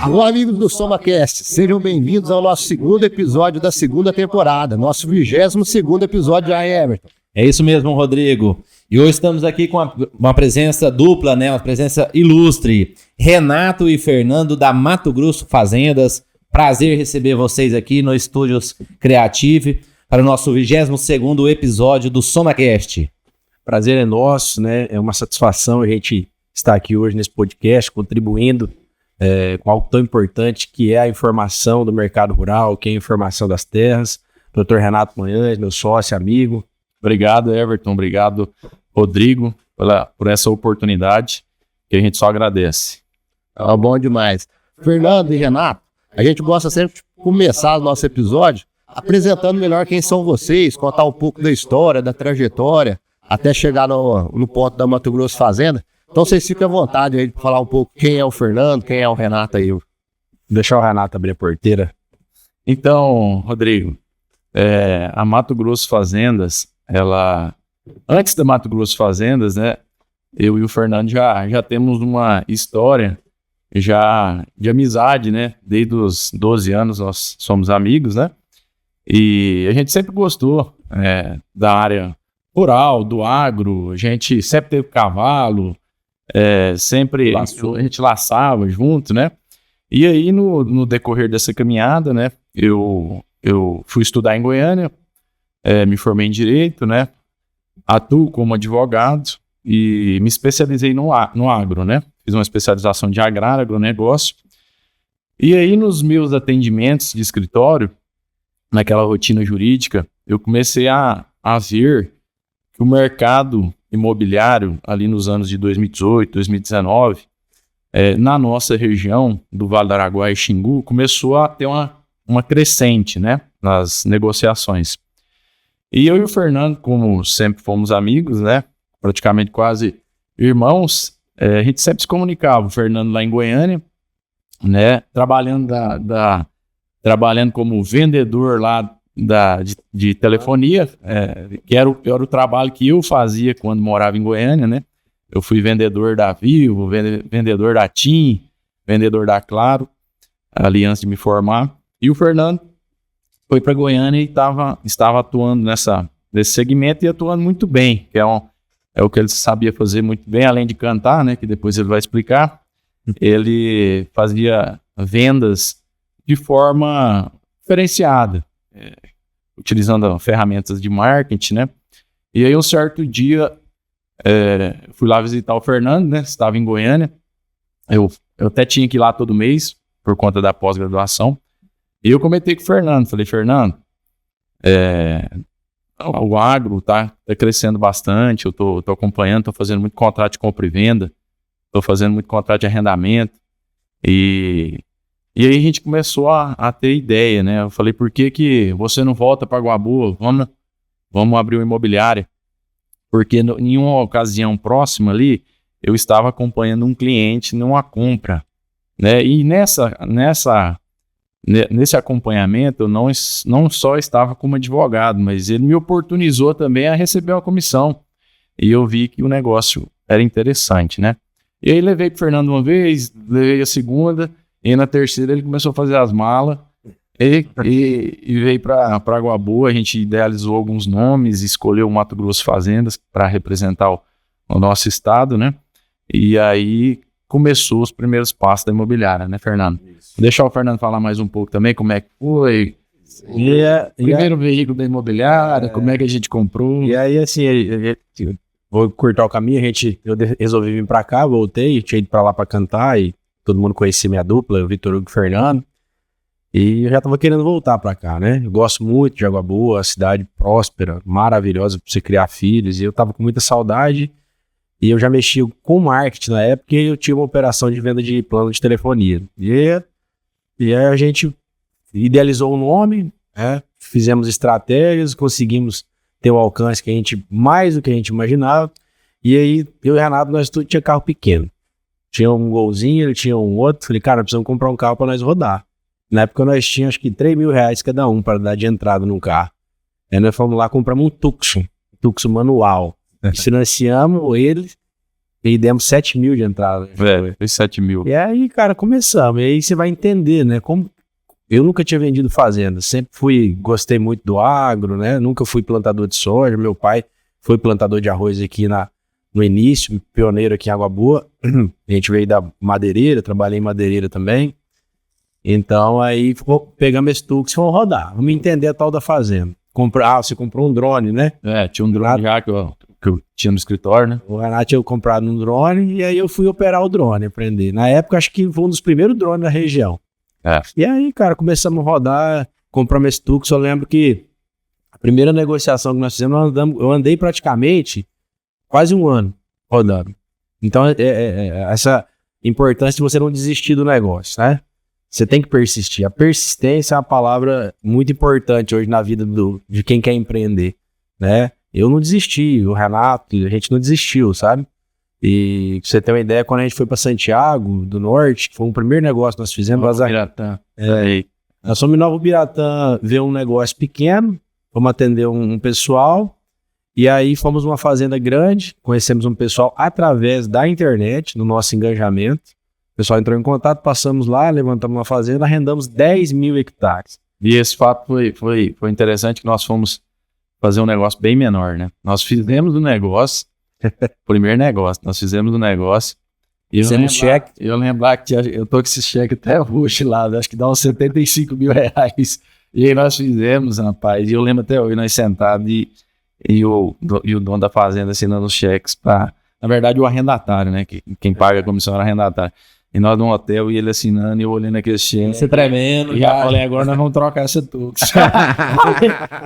Alô, amigos do SomaCast, sejam bem-vindos ao nosso segundo episódio da segunda temporada, nosso 22º episódio já, Everton. É isso mesmo, Rodrigo. E hoje estamos aqui com uma presença dupla, né? Uma presença ilustre. Renato e Fernando da Mato Grosso Fazendas. Prazer receber vocês aqui no Estúdios Creative para o nosso 22º episódio do SomaCast. Prazer é nosso, né? É uma satisfação a gente estar aqui hoje nesse podcast, contribuindo com algo tão importante que é a informação do mercado rural, que é a informação das terras. Dr. Renato Manhães, meu sócio, amigo. Obrigado, Everton. Obrigado, Rodrigo, por essa oportunidade, que a gente só agradece. Tá bom demais. Fernando e Renato, a gente gosta sempre de começar o nosso episódio apresentando melhor quem são vocês, contar um pouco da história, da trajetória, até chegar no ponto da Mato Grosso Fazenda. Então vocês ficam à vontade aí para falar um pouco quem é o Fernando, quem é o Renato aí. Deixar o Renato abrir a porteira. Então, Rodrigo, a Mato Grosso Fazendas, antes da Mato Grosso Fazendas, né, eu e o Fernando já temos uma história já de amizade, né, desde os 12 anos nós somos amigos, né, e a gente sempre gostou da área rural, do agro, a gente sempre teve cavalo, sempre a gente laçava junto, né, e aí no decorrer dessa caminhada, né, eu fui estudar em Goiânia, me formei em Direito, né, atuo como advogado e me especializei no agro, né, fiz uma especialização de agrário, agronegócio, e aí nos meus atendimentos de escritório, naquela rotina jurídica, eu comecei a ver que o mercado imobiliário, ali nos anos de 2018, 2019, na nossa região do Vale do Araguaia e Xingu, começou a ter uma crescente, né, nas negociações. E eu e o Fernando, como sempre fomos amigos, né, praticamente quase irmãos, a gente sempre se comunicava. O Fernando lá em Goiânia, né, trabalhando como vendedor lá de telefonia, que era o trabalho que eu fazia quando morava em Goiânia, né? Eu fui vendedor da Vivo, vendedor da TIM, vendedor da Claro, ali antes de me formar. E o Fernando foi para Goiânia e estava atuando nesse segmento e atuando muito bem, que é o que ele sabia fazer muito bem, além de cantar, né? Que depois ele vai explicar. Ele fazia vendas de forma diferenciada, utilizando ferramentas de marketing, né? E aí um certo dia fui lá visitar o Fernando, né? Estava em Goiânia. Eu até tinha que ir lá todo mês por conta da pós-graduação. E eu comentei com o Fernando, falei, Fernando, o agro tá crescendo bastante, eu tô acompanhando, tô fazendo muito contrato de compra e venda, tô fazendo muito contrato de arrendamento. E aí a gente começou a ter ideia, né? Eu falei, por que você não volta para Água Boa? Vamos abrir uma imobiliária. Porque em uma ocasião próxima ali, eu estava acompanhando um cliente numa compra, né? E nesse acompanhamento, eu não só estava como advogado, mas ele me oportunizou também a receber uma comissão. E eu vi que o negócio era interessante, né? E aí levei para o Fernando uma vez, levei a segunda, e na terceira ele começou a fazer as malas e veio para Água Boa. A gente idealizou alguns nomes, escolheu o Mato Grosso Fazendas para representar o nosso estado, né? E aí começou os primeiros passos da imobiliária, né, Fernando? Isso. Vou deixar o Fernando falar mais um pouco também, como é que foi primeiro veículo da imobiliária, como é que a gente comprou. E aí, assim, vou cortar o caminho, eu resolvi vir para cá, voltei, tinha ido para lá para cantar e todo mundo conhecia minha dupla, o Vitor Hugo e o Fernando, e eu já tava querendo voltar para cá, né? Eu gosto muito de Água Boa, cidade próspera, maravilhosa para você criar filhos, e eu tava com muita saudade. E eu já mexia com marketing na época e eu tinha uma operação de venda de plano de telefonia. E aí a gente idealizou um nome, fizemos estratégias, conseguimos ter o alcance mais do que a gente imaginava. E aí eu e o Renato, nós tudo tinha carro pequeno. Tinha um Golzinho, ele tinha um outro. Falei, cara, precisamos comprar um carro para nós rodar. Na época nós tínhamos acho que R$3.000 cada um para dar de entrada num carro. Aí nós fomos lá, compramos um Tucson manual. Financiamos ele E demos 7 mil de entrada. Foi 7 mil. E aí, cara, começamos. E aí você vai entender, né? Como eu nunca tinha vendido fazenda. Sempre gostei muito do agro, né? Nunca fui plantador de soja. Meu pai foi plantador de arroz aqui no início, pioneiro aqui em Água Boa. A gente veio da madeireira, trabalhei em madeireira também. Então aí pegamos esse Tux e fomos rodar. Vamos entender a tal da fazenda. Você comprou um drone, né? Tinha um drone já que eu tinha no escritório, né? O Renato tinha comprado um drone e aí eu fui operar o drone, aprender. Na época, acho que foi um dos primeiros drones da região. E aí, cara, começamos a rodar, compramos esse Tux. Eu lembro que a primeira negociação que nós fizemos, eu andei praticamente quase um ano rodando. Então, essa importância de você não desistir do negócio, né? Você tem que persistir. A persistência é uma palavra muito importante hoje na vida de quem quer empreender, né? Eu não desisti, o Renato, a gente não desistiu, sabe? E pra você ter uma ideia, quando a gente foi para Santiago do Norte, que foi o primeiro negócio que nós fizemos, nós fomos em Nova Biratã ver um negócio pequeno, fomos atender um pessoal, e aí fomos numa fazenda grande, conhecemos um pessoal através da internet, no nosso engajamento. O pessoal entrou em contato, passamos lá, levantamos uma fazenda, arrendamos 10 mil hectares. E esse fato foi interessante, que nós fomos fazer um negócio bem menor, né? Nós fizemos o negócio, primeiro negócio, nós fizemos o negócio. E eu lembrar que eu tô com esse cheque até hoje lá, acho que dá uns 75 mil reais. E aí nós fizemos, rapaz, e eu lembro até hoje, nós sentados e o dono da fazenda assinando os cheques para, na verdade, o arrendatário, né? Quem paga a comissão era o arrendatário. E nós num hotel e ele assinando e eu olhando aquele cheque. Você tremendo. E já falei, agora nós vamos trocar essa Tux.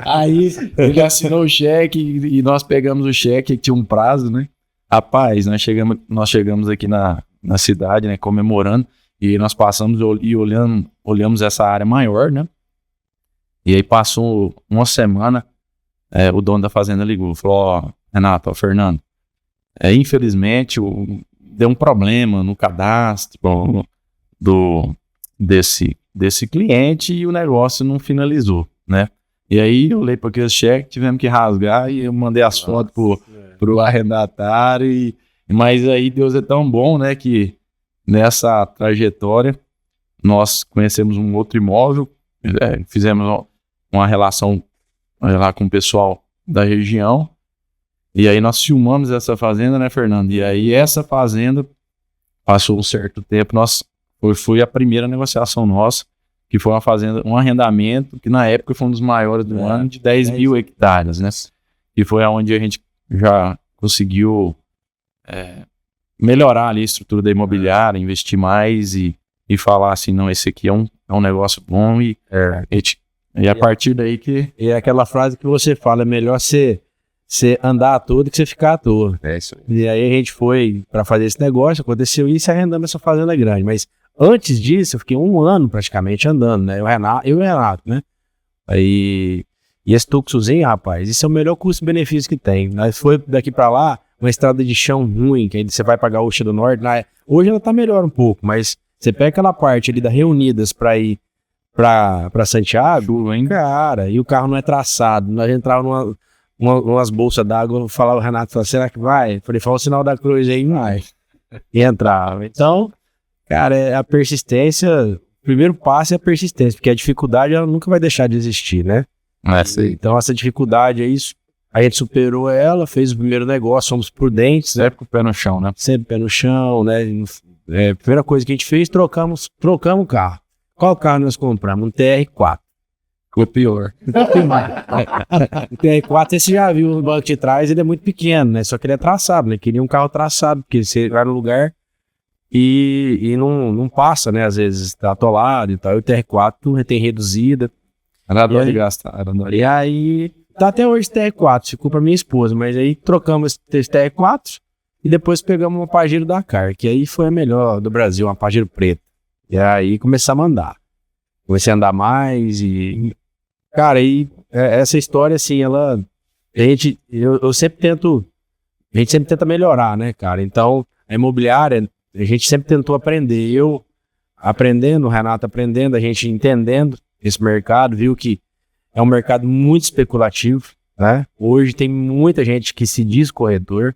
Aí ele assinou o cheque e nós pegamos o cheque, que tinha um prazo, né? Rapaz, nós chegamos aqui na cidade, né? Comemorando. E nós passamos e olhamos essa área maior, né? E aí passou uma semana, o dono da fazenda ligou, falou, Renato, Fernando, infelizmente deu um problema no cadastro desse cliente e o negócio não finalizou, né? E aí eu olhei para aquele cheque, tivemos que rasgar e eu mandei as fotos pro arrendatário. Mas aí Deus é tão bom, né, que nessa trajetória nós conhecemos um outro imóvel, fizemos uma relação lá com o pessoal da região. E aí nós filmamos essa fazenda, né, Fernando? E aí essa fazenda, passou um certo tempo, foi a primeira negociação nossa, que foi uma fazenda, um arrendamento, que na época foi um dos maiores do ano, de 10 mil hectares, né? E foi onde a gente já conseguiu melhorar ali a estrutura da imobiliária, investir mais e falar assim, não, esse aqui é um negócio bom e a partir daí que... E é aquela frase que você fala, é melhor você andar à toa do que você ficar à toa. É isso aí. E aí a gente foi para fazer esse negócio, aconteceu isso e arrendamos essa fazenda grande. Mas antes disso, eu fiquei um ano praticamente andando, né? Eu e o Renato, né? Aí, e esse Tuxuzinho, rapaz, isso é o melhor custo-benefício que tem. Nós foi daqui para lá, uma estrada de chão ruim, que aí você vai pra Gaúcha do Norte. Hoje ela tá melhor um pouco, mas você pega aquela parte ali da Reunidas para ir pra Santiago, hein? Cara, e o carro não é traçado. Nós entrávamos umas bolsas d'água, falava o Renato, será que vai? Falei, fala o sinal da cruz aí, vai. E entrava. Então, cara, a persistência, o primeiro passo é a persistência, porque a dificuldade ela nunca vai deixar de existir, né? Então, essa dificuldade aí, a gente superou ela, fez o primeiro negócio, fomos prudentes. Sempre com o pé no chão, né? Sempre pé no chão, né? A primeira coisa que a gente fez, trocamos o carro. Qual carro nós compramos? Um TR4. Ficou pior. O TR4, você já viu o banco de trás, ele é muito pequeno, né? Só que ele é traçado, né? Queria um carro traçado, porque você vai no lugar e não passa, né? Às vezes tá atolado e tal. E o TR4 tem reduzida. Era dor de gastar. E aí, tá até hoje TR4, ficou pra minha esposa, mas aí trocamos esse TR4 e depois pegamos uma Pajero Dakar, que aí foi a melhor do Brasil, uma Pajero preta. E aí começamos a andar. Comecei a andar mais e... Cara, e essa história, assim, eu sempre tento... A gente sempre tenta melhorar, né, cara? Então, a imobiliária, a gente sempre tentou aprender. Eu aprendendo, o Renato aprendendo, a gente entendendo esse mercado, viu que é um mercado muito especulativo, né? Hoje tem muita gente que se diz corretor,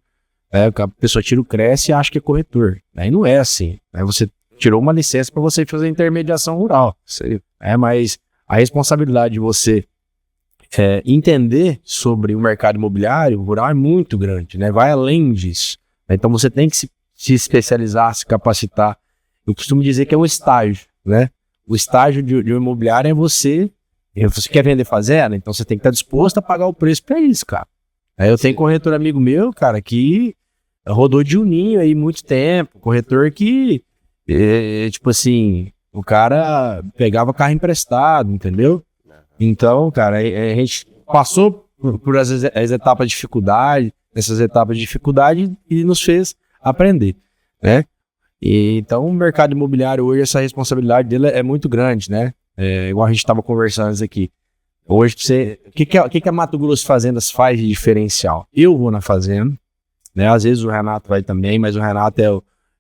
A pessoa tira o Cresce e acha que é corretor. Aí não é assim. Aí você tirou uma licença para você fazer intermediação rural. Mas a responsabilidade de você entender sobre o mercado imobiliário rural é muito grande, né? Vai além disso. Então você tem que se especializar, se capacitar. Eu costumo dizer que é um estágio, né? O estágio de um imobiliário é você quer vender fazenda, então você tem que estar disposto a pagar o preço para isso, cara. Aí eu tenho corretor amigo meu, cara, que rodou de uninho aí muito tempo, corretor que, tipo assim, o cara pegava carro emprestado, entendeu? Então, cara, a gente passou por as etapas de dificuldade, essas etapas de dificuldade e nos fez aprender, né? E, então, o mercado imobiliário hoje, essa responsabilidade dele é muito grande, né? Igual a gente estava conversando isso aqui. Hoje, o que a Mato Grosso Fazendas faz de diferencial? Eu vou na fazenda, né? Às vezes o Renato vai também, mas o Renato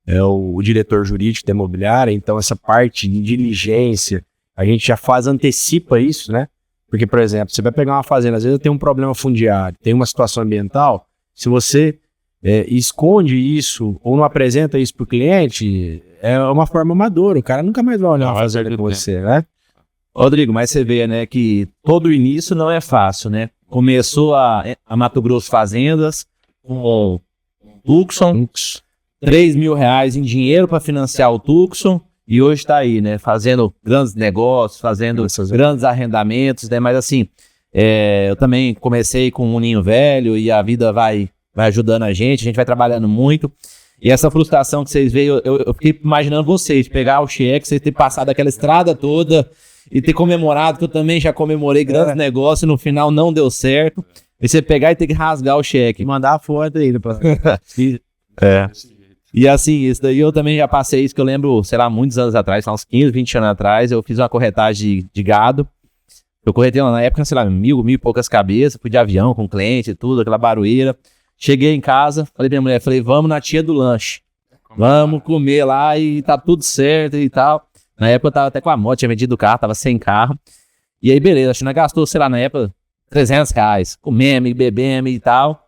é o diretor jurídico da imobiliária, então essa parte de diligência, a gente já antecipa isso, né? Porque, por exemplo, você vai pegar uma fazenda, às vezes tem um problema fundiário, tem uma situação ambiental, se você esconde isso ou não apresenta isso para o cliente, é uma forma amadora, o cara nunca mais vai olhar uma fazenda com você, né? Rodrigo, mas você vê, né, que todo o início não é fácil, né? Começou a Mato Grosso Fazendas com o Tucson, R$3.000 em dinheiro para financiar o Tucson, e hoje está aí, né, fazendo grandes negócios, fazendo grandes arrendamentos, né? Mas assim, eu também comecei com um ninho velho e a vida vai ajudando a gente vai trabalhando muito. E essa frustração que vocês veem, eu fiquei imaginando vocês, pegar o cheque, vocês ter passado aquela estrada toda e ter comemorado, que eu também já comemorei grandes negócios e no final não deu certo. E você pegar e ter que rasgar o cheque. Mandar a foto ainda. E assim, isso daí eu também já passei isso, que eu lembro, sei lá, muitos anos atrás, uns 15, 20 anos atrás, eu fiz uma corretagem de gado. Eu corretei na época, sei lá, mil e poucas cabeças, fui de avião com cliente e tudo, aquela barulheira. Cheguei em casa, falei pra minha mulher, vamos na tia do lanche. Vamos comer lá e tá tudo certo e tal. Na época eu tava até com a moto, tinha vendido o carro, tava sem carro. E aí, beleza, a China gastou, sei lá, na época, R$300. Comemos, bebemos e tal.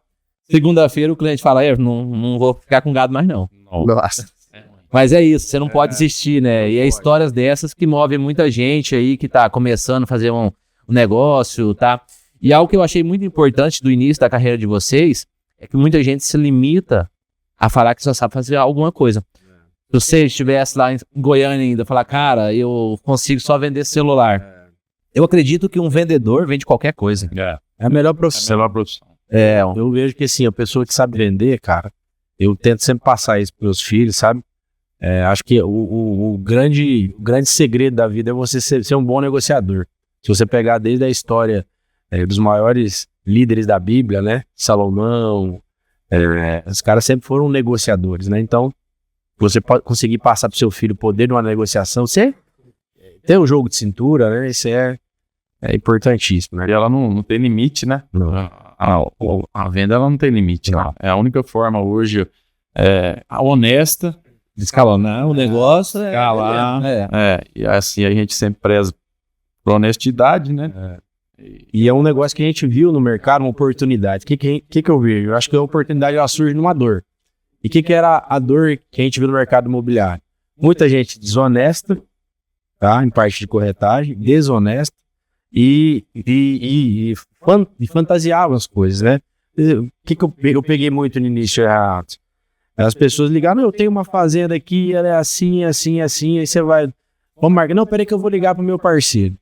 Segunda-feira o cliente fala, não vou ficar com gado mais não. Nossa. Mas é isso, você não pode desistir, né? E é histórias dessas que movem muita gente aí que tá começando a fazer um negócio, tá? E algo que eu achei muito importante do início da carreira de vocês é que muita gente se limita a falar que só sabe fazer alguma coisa. Se você estivesse lá em Goiânia ainda, falar, cara, eu consigo só vender celular. Eu acredito que um vendedor vende qualquer coisa. É a melhor profissão. Eu vejo que assim, a pessoa que sabe vender, cara, eu tento sempre passar isso para meus filhos, sabe? Acho que o grande segredo da vida é você ser um bom negociador. Se você pegar desde a história dos maiores líderes da Bíblia, né? Salomão, os caras sempre foram negociadores, né? Então, você pode conseguir passar para o seu filho o poder de uma negociação, você tem um jogo de cintura, né? Isso é importantíssimo, né? E ela não tem limite, né? Não. A venda ela não tem limite. Não. É a única forma hoje a honesta de escalonar o negócio. Escalar. E assim a gente sempre preza por honestidade, né? E é um negócio que a gente viu no mercado, uma oportunidade. O que eu vejo? Eu acho que a oportunidade ela surge numa dor. E o que era a dor que a gente viu no mercado imobiliário? Muita gente desonesta, tá? Em parte de corretagem, desonesta e fantasiava as coisas, né? O que eu peguei muito no início, Renato? As pessoas ligaram, eu tenho uma fazenda aqui, ela é assim, assim, assim, aí você vai... Vamos marcar, não, peraí que eu vou ligar pro meu parceiro.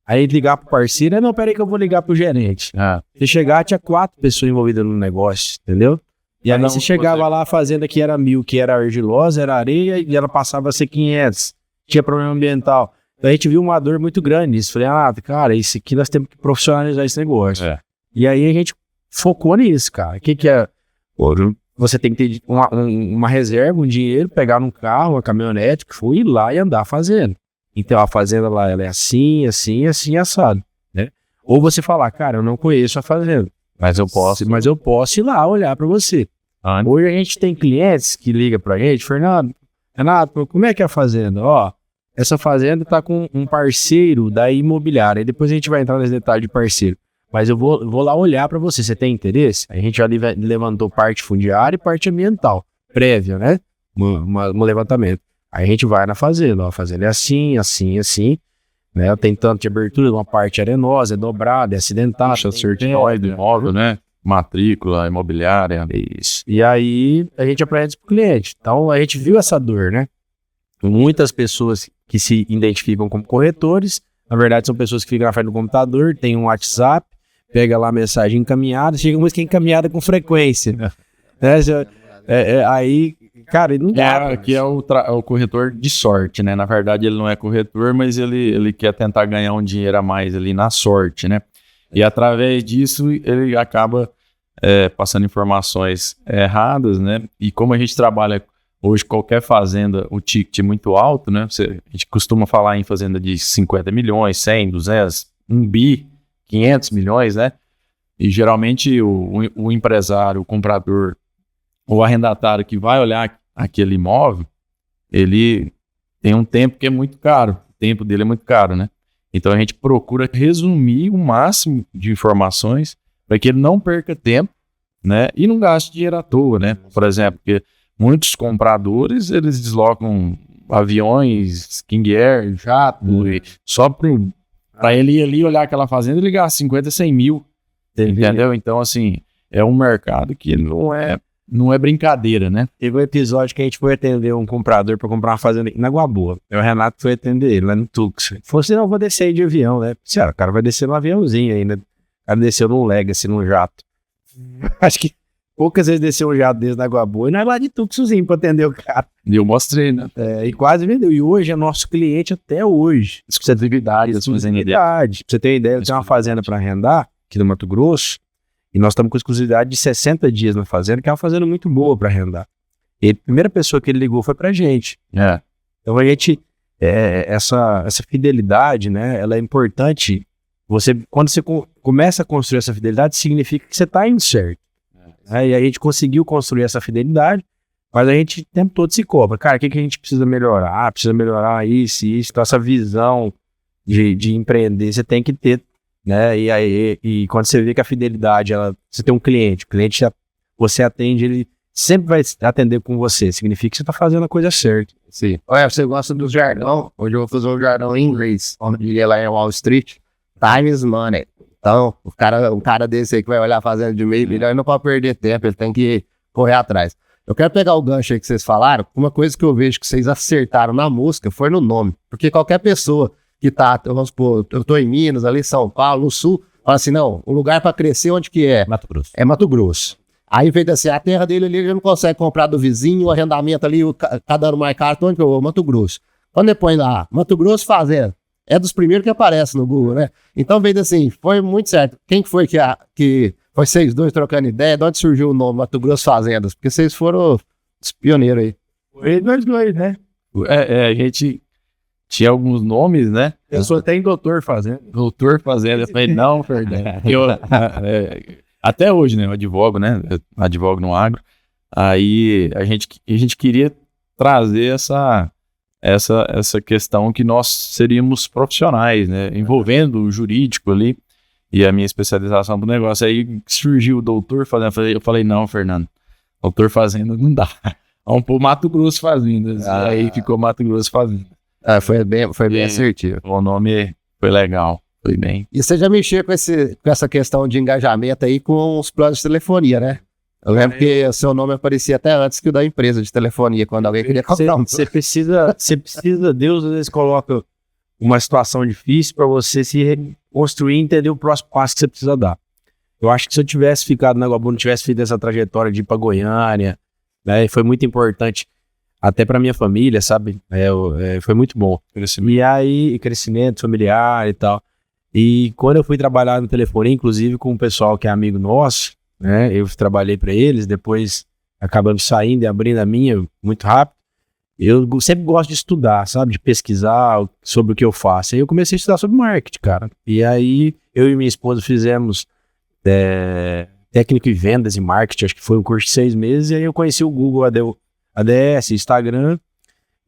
Aí ligar pro parceiro, não, peraí que eu vou ligar pro gerente. Você chegar, tinha 4 pessoas envolvidas no negócio, entendeu? E aí você chegava lá, a fazenda que era 1.000, que era argilosa, era areia, e ela passava a ser 500. Tinha problema ambiental. Então a gente viu uma dor muito grande nisso. Falei, cara, isso aqui nós temos que profissionalizar esse negócio. E aí a gente focou nisso, cara. O que é? Você tem que ter uma reserva, um dinheiro, pegar num carro, uma caminhonete, que for ir lá e andar fazendo. Então a fazenda lá, ela é assim, assim, assim, assado, né? Ou você falar, cara, eu não conheço a fazenda, mas eu posso ir lá olhar para você. Hoje a gente tem clientes que ligam pra gente, Fernando, Renato, como é que é a fazenda? Ó, essa fazenda tá com um parceiro da imobiliária, e depois a gente vai entrar nesse detalhe de parceiro. mas eu vou lá olhar para você. Você tem interesse? A gente já levantou parte fundiária e parte ambiental, prévia, né? Um levantamento. Aí a gente vai na fazenda, ó, a fazenda é assim, assim, assim, né? Tem tanto de abertura, uma parte arenosa, é dobrada, é acidentada. Acha certinóide do imóvel, né? Matrícula, imobiliária. Isso. E aí a gente apresenta isso pro cliente. Então a gente viu essa dor, né? Muitas pessoas que se identificam como corretores, na verdade são pessoas que ficam na frente do computador, tem um WhatsApp, pega lá a mensagem encaminhada, chega uma música encaminhada com frequência. Né? Aí, cara, não dá. Que é o corretor de sorte, né? Na verdade, ele não é corretor, mas ele quer tentar ganhar um dinheiro a mais ali na sorte, né? E através disso, ele acaba passando informações erradas, né? E como a gente trabalha hoje, qualquer fazenda, o ticket é muito alto, né? A gente costuma falar em fazenda de 50 milhões, 100, 200, 1 bi, 500 milhões, né? E geralmente o empresário, o comprador, o arrendatário que vai olhar aquele imóvel, ele tem um tempo que é muito caro. O tempo dele é muito caro, né? Então a gente procura resumir o máximo de informações para que ele não perca tempo, né? E não gaste dinheiro à toa, né? Por exemplo, porque muitos compradores, eles deslocam aviões, King Air, jato, e só para ele ir ali olhar aquela fazenda e ligar 50, 100 mil, entendeu? Então, assim, é um mercado que não é brincadeira, né? Teve um episódio que a gente foi atender um comprador para comprar uma fazenda aqui na Água Boa. O Renato foi atender ele lá no Tux. Ele falou assim, não, vou descer aí de avião, né? Senhora, o cara vai descer no aviãozinho ainda. O cara desceu num Legacy, num jato. Acho que poucas vezes desceu um jato desse na Água Boa e nós lá de Tuxozinho para atender o cara. E eu mostrei, né? E quase vendeu. E hoje é nosso cliente até hoje. Exclusividade. Pra você ter uma ideia, ele tem uma fazenda para arrendar aqui no Mato Grosso. E nós estamos com exclusividade de 60 dias na fazenda, que é uma fazenda muito boa para arrendar. E a primeira pessoa que ele ligou foi pra gente. Então a gente, essa fidelidade, né, ela é importante. Quando você começa a construir essa fidelidade, significa que você está indo certo. E a gente conseguiu construir essa fidelidade, mas a gente o tempo todo se cobra. Cara, o que a gente precisa melhorar? Precisa melhorar isso. Então essa visão de empreender, você tem que ter, né? E quando você vê que a fidelidade, você tem um cliente, o cliente você atende, ele sempre vai atender com você, significa que você está fazendo a coisa certa. Sim. Olha, você gosta do jargão? Hoje eu vou fazer um jargão em inglês, como diria lá em Wall Street, time is money. Então, um cara desse aí que vai olhar fazendo de meio milhão, ele não pode perder tempo, ele tem que correr atrás. Eu quero pegar o gancho aí que vocês falaram, uma coisa que eu vejo que vocês acertaram na música foi no nome, porque qualquer pessoa que tá, vamos supor, eu tô em Minas, ali em São Paulo, no Sul, fala assim, não, o lugar para crescer onde que é? Mato Grosso. É Mato Grosso. Aí veio assim, a terra dele ali, ele não consegue comprar do vizinho, o arrendamento ali, cada ano mais caro, onde que eu vou? Mato Grosso. Quando depois lá, Mato Grosso fazenda, é dos primeiros que aparece no Google, né? Então veio assim, foi muito certo. Quem que foi que foi vocês dois trocando ideia? De onde surgiu o nome Mato Grosso Fazendas? Porque vocês foram os pioneiros aí. Foi nós dois, né? A gente tinha alguns nomes, né? Eu só tenho doutor fazenda. Doutor fazenda. Eu falei, não, Fernando. Até hoje, né? Eu advogo, né? Eu advogo no agro. Aí a gente queria trazer essa questão que nós seríamos profissionais, né? Envolvendo o jurídico ali e a minha especialização do negócio. Aí surgiu o doutor fazenda. Eu falei, não, Fernando, doutor fazenda não dá. Vamos pôr Mato Grosso Fazendas. Aí ficou Mato Grosso Fazenda. Foi bem assertivo. O nome foi legal. Foi bem. E você já mexeu com essa questão de engajamento aí com os planos de telefonia, né? Eu lembro que o seu nome aparecia até antes que o da empresa de telefonia, quando alguém queria comprar um. Você precisa, Deus às vezes coloca uma situação difícil para você se reconstruir e entender o próximo passo que você precisa dar. Eu acho que se eu tivesse ficado na Água Boa, não tivesse feito essa trajetória de ir para Goiânia, né, foi muito importante até para minha família, sabe? Foi muito bom. E aí, crescimento familiar e tal. E quando eu fui trabalhar no telefone, inclusive com um pessoal que é amigo nosso, né? Eu trabalhei para eles, depois acabamos saindo e abrindo a minha muito rápido. Eu sempre gosto de estudar, sabe? De pesquisar sobre o que eu faço. Aí eu comecei a estudar sobre marketing, cara. E aí eu e minha esposa fizemos técnico em vendas e marketing, acho que foi um curso de 6 meses. E aí eu conheci o Google, ADS, Instagram.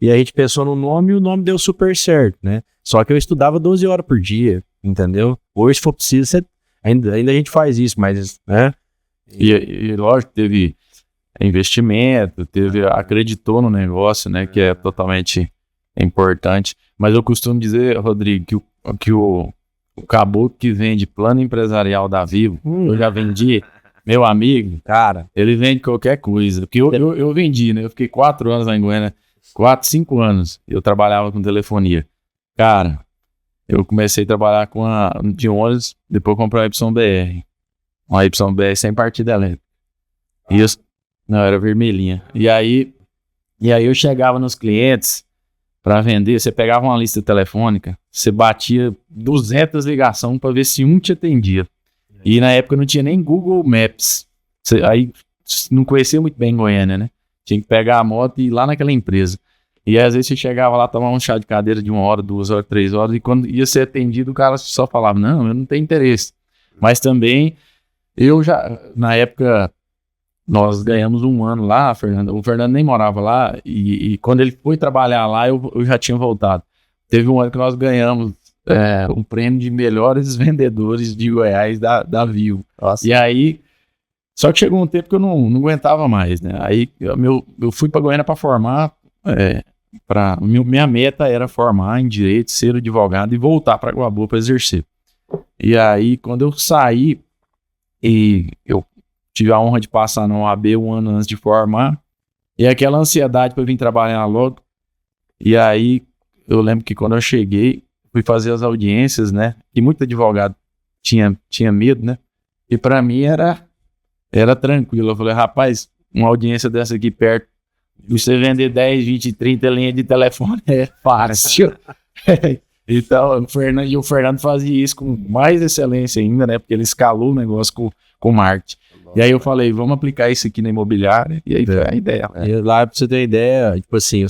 E a gente pensou no nome e o nome deu super certo, né? Só que eu estudava 12 horas por dia, entendeu? Hoje, se for preciso, Ainda a gente faz isso, mas, né? E lógico, teve investimento, acreditou no negócio, né? Que é totalmente importante. Mas eu costumo dizer, Rodrigo, que o caboclo que vende plano empresarial da Vivo, eu já vendi, meu amigo, Cara, ele vende qualquer coisa. Porque eu vendi, né? Eu fiquei 4 anos lá em Goiânia, 4, 5 anos. Eu trabalhava com telefonia. Cara, eu comecei a trabalhar de ônibus, depois comprei uma YBR. Uma YBR sem partida elétrica. Não, era vermelhinha. E aí eu chegava nos clientes para vender, você pegava uma lista telefônica, você batia 200 ligações para ver se um te atendia. E na época não tinha nem Google Maps. Aí não conhecia muito bem Goiânia, né? Tinha que pegar a moto e ir lá naquela empresa. E aí, às vezes você chegava lá, tomava um chá de cadeira de 1 hora, 2 horas, 3 horas, e quando ia ser atendido, o cara só falava, não, eu não tenho interesse. Mas também, na época, nós ganhamos 1 ano lá, Fernando. O Fernando nem morava lá, e quando ele foi trabalhar lá, eu já tinha voltado. Teve um ano que nós ganhamos um prêmio de melhores vendedores de Goiás da Vivo. Nossa. E aí, só que chegou um tempo que eu não aguentava mais, né? Aí eu fui para Goiânia para formar, minha meta era formar em direito, ser advogado e voltar para Guabu para exercer. E aí, quando eu saí, e eu tive a honra de passar na OAB 1 ano antes de formar, e aquela ansiedade para vir trabalhar logo. E aí, eu lembro que quando eu cheguei, fui fazer as audiências, né? E muito advogado tinha medo, né? E para mim era tranquilo. Eu falei, rapaz, uma audiência dessa aqui perto, você vender 10, 20, 30 linhas de telefone é fácil. Então, o Fernando fazia isso com mais excelência ainda, né? Porque ele escalou o negócio com marketing. E aí eu falei, vamos aplicar isso aqui na imobiliária. E aí foi a ideia. E lá, pra você ter uma ideia, tipo assim,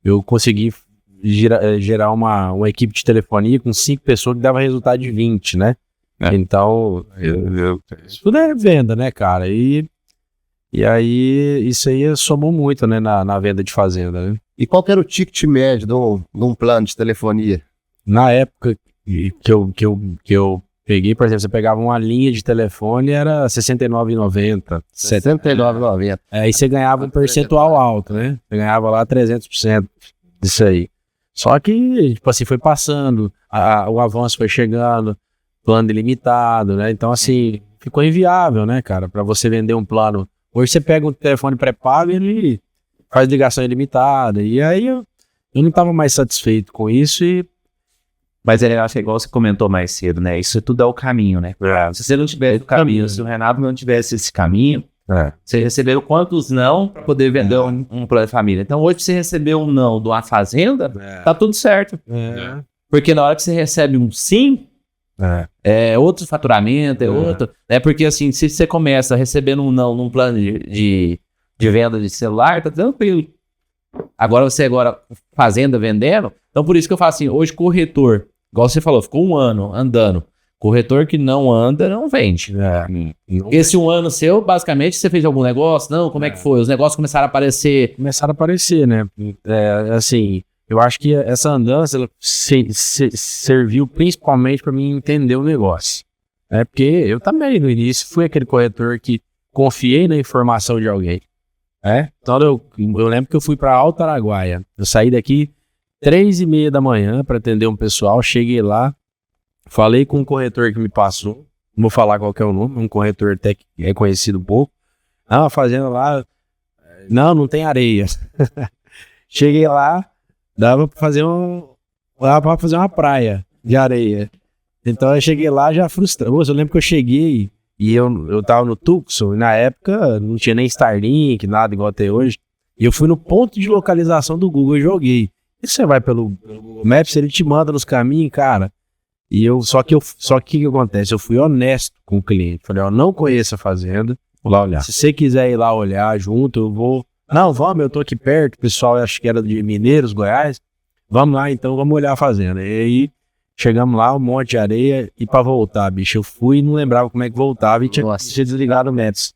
eu consegui gerar uma equipe de telefonia com 5 pessoas que dava resultado de 20, né? Então, isso tudo é venda, né, cara? E aí, isso aí somou muito, né, na venda de fazenda, né? E qual que era o ticket médio de um plano de telefonia? Na época que eu peguei, por exemplo, você pegava uma linha de telefone, era R$ 69,90. R$ 79,90. Aí você ganhava um percentual alto, né? Você ganhava lá 300% disso aí. Só que, tipo assim, foi passando, o avanço foi chegando, plano ilimitado, né? Então, assim, ficou inviável, né, cara? Pra você vender um plano. Hoje você pega um telefone pré-pago e ele faz ligação ilimitada. E aí eu não tava mais satisfeito com isso e... Mas eu acho que é igual você comentou mais cedo, né? Isso tudo é o caminho, né? Se você não tivesse o caminho, se o Renato não tivesse esse caminho, você recebeu quantos não para poder vender um plano de família. Então hoje você recebeu um não de uma fazenda, tá tudo certo. Porque na hora que você recebe um sim, é outro faturamento, outro. Né? Porque assim, se você começa recebendo um não num plano de venda de celular, tá tranquilo. Agora fazenda vendendo. Então por isso que eu falo assim, hoje corretor, igual você falou, ficou 1 ano andando. Corretor que não anda, não vende. Esse 1 ano seu, basicamente, você fez algum negócio? Não, como é que foi? Os negócios começaram a aparecer. Começaram a aparecer, né? Assim, eu acho que essa andança ela serviu principalmente para mim entender o negócio. Porque eu também, no início, fui aquele corretor que confiei na informação de alguém. Então eu lembro que eu fui para Alto Araguaia. Eu saí daqui 3h30 da manhã para atender um pessoal. Cheguei lá, falei com um corretor que me passou. Não vou falar qual que é o nome, um corretor até que é conhecido um pouco. A fazenda lá, não tem areia. Cheguei lá, dava para fazer uma praia de areia. Então eu cheguei lá já frustrado. Eu lembro que eu cheguei e eu tava no Tucson, e na época não tinha nem Starlink, nada igual até hoje. E eu fui no ponto de localização do Google e joguei. E você vai pelo Google Maps, ele te manda nos caminhos, cara. Só que o que acontece? Eu fui honesto com o cliente. Falei, não conheço a fazenda. Vou lá olhar. Se você quiser ir lá olhar junto, eu vou. Não, vamos, eu tô aqui perto. O pessoal, acho que era de Mineiros, Goiás. Vamos lá, então, vamos olhar a fazenda. E aí, chegamos lá, um monte de areia. E pra voltar, bicho, eu fui e não lembrava como é que voltava. E tinha desligado o Maps.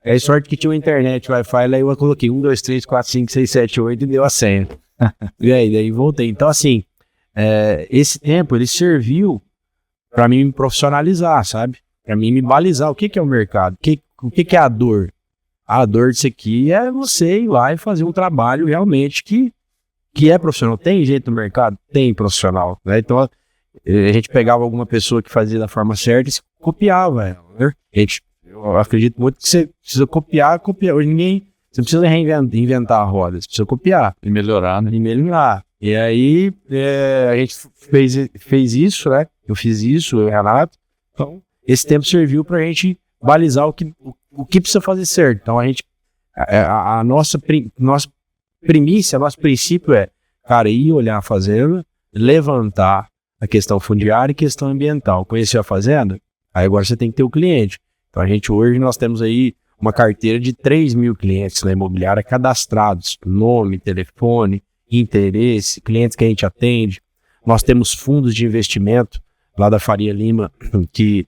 É sorte que tinha uma internet, Wi-Fi. Lá eu coloquei 1, 2, 3, 4, 5, 6, 7, 8 e deu a senha. E aí, daí voltei. Então, assim, esse tempo, ele serviu para mim me profissionalizar, sabe? Para mim me balizar o que é o mercado, o que é a dor. A dor disso aqui é você ir lá e fazer um trabalho realmente que é profissional. Tem gente no mercado? Tem profissional, né? Então a gente pegava alguma pessoa que fazia da forma certa e se copiava ela, né? Eu acredito muito que você precisa copiar. Hoje você não precisa inventar a roda, você precisa copiar. E melhorar, né? E melhorar. E aí a gente fez isso, né? Eu fiz isso, eu e o Renato. Então, esse tempo serviu pra gente balizar o que precisa fazer certo. Então, a nossa primícia, nosso princípio é, cara, ir olhar a fazenda, levantar a questão fundiária e questão ambiental. Conheceu a fazenda? Aí agora você tem que ter o cliente. Então, hoje nós temos aí uma carteira de 3.000 clientes na imobiliária cadastrados, nome, telefone, interesse, clientes que a gente atende. Nós temos fundos de investimento lá da Faria Lima que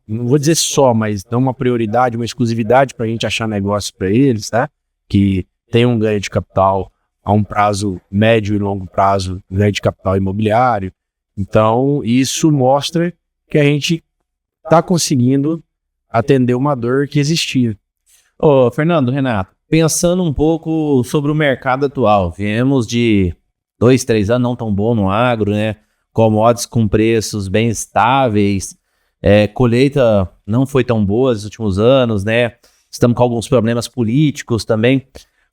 não vou dizer só, mas dão uma prioridade, uma exclusividade para a gente achar negócio para eles, né? Que tem um ganho de capital a um prazo médio e longo prazo, ganho de capital imobiliário. Então, isso mostra que a gente está conseguindo atender uma dor que existia. Ô, Fernando, Renato, pensando um pouco sobre o mercado atual, viemos de 2, 3 anos não tão bom no agro, né? Commodities com preços bem estáveis, colheita não foi tão boa nos últimos anos, né? Estamos com alguns problemas políticos também.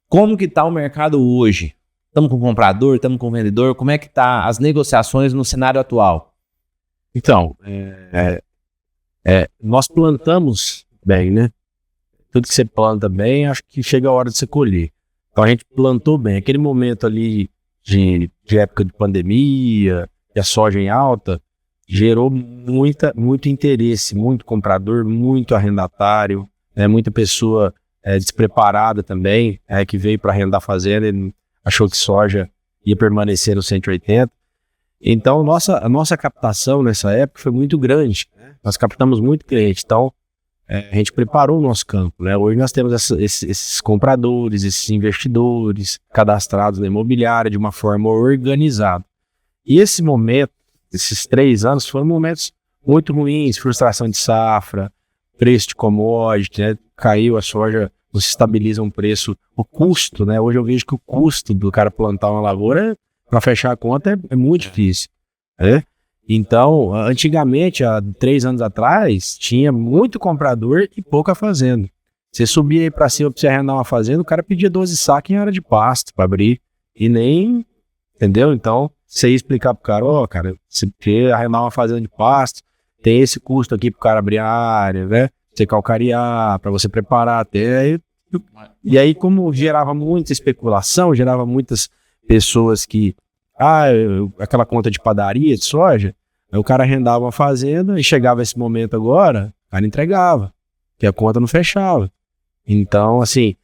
Como que está o mercado hoje? Estamos com comprador, estamos com vendedor? Como é que tá as negociações no cenário atual? Então, nós plantamos bem, né? Tudo que você planta bem, acho que chega a hora de você colher. Então a gente plantou bem. Aquele momento ali de época de pandemia, e a soja em alta, gerou muito interesse, muito comprador, muito arrendatário, muita pessoa despreparada também, que veio para arrendar fazenda e achou que soja ia permanecer no 180. Então a nossa captação nessa época foi muito grande, né? Nós captamos muito cliente, então a gente preparou o nosso campo, né? Hoje nós temos esses compradores, esses investidores cadastrados na imobiliária de uma forma organizada. E esse momento, esses 3 anos, foram momentos muito ruins, frustração de safra, preço de commodity, né? Caiu a soja, não se estabiliza um preço, o custo, né? Hoje eu vejo que o custo do cara plantar uma lavoura, para fechar a conta, é muito difícil, né? Então, antigamente, há 3 anos atrás, tinha muito comprador e pouca fazenda. Você subia aí para cima para você arrendar uma fazenda, o cara pedia 12 sacos em área de pasto para abrir, e nem, entendeu? Então, você ia explicar pro cara, cara, você quer arrendar uma fazenda de pasto, tem esse custo aqui pro cara abrir a área, né? Você calcarear, para você preparar até. E aí, como gerava muita especulação, gerava muitas pessoas que, aquela conta de padaria, de soja, aí o cara arrendava uma fazenda e chegava esse momento agora, o cara entregava, que a conta não fechava. Então, assim...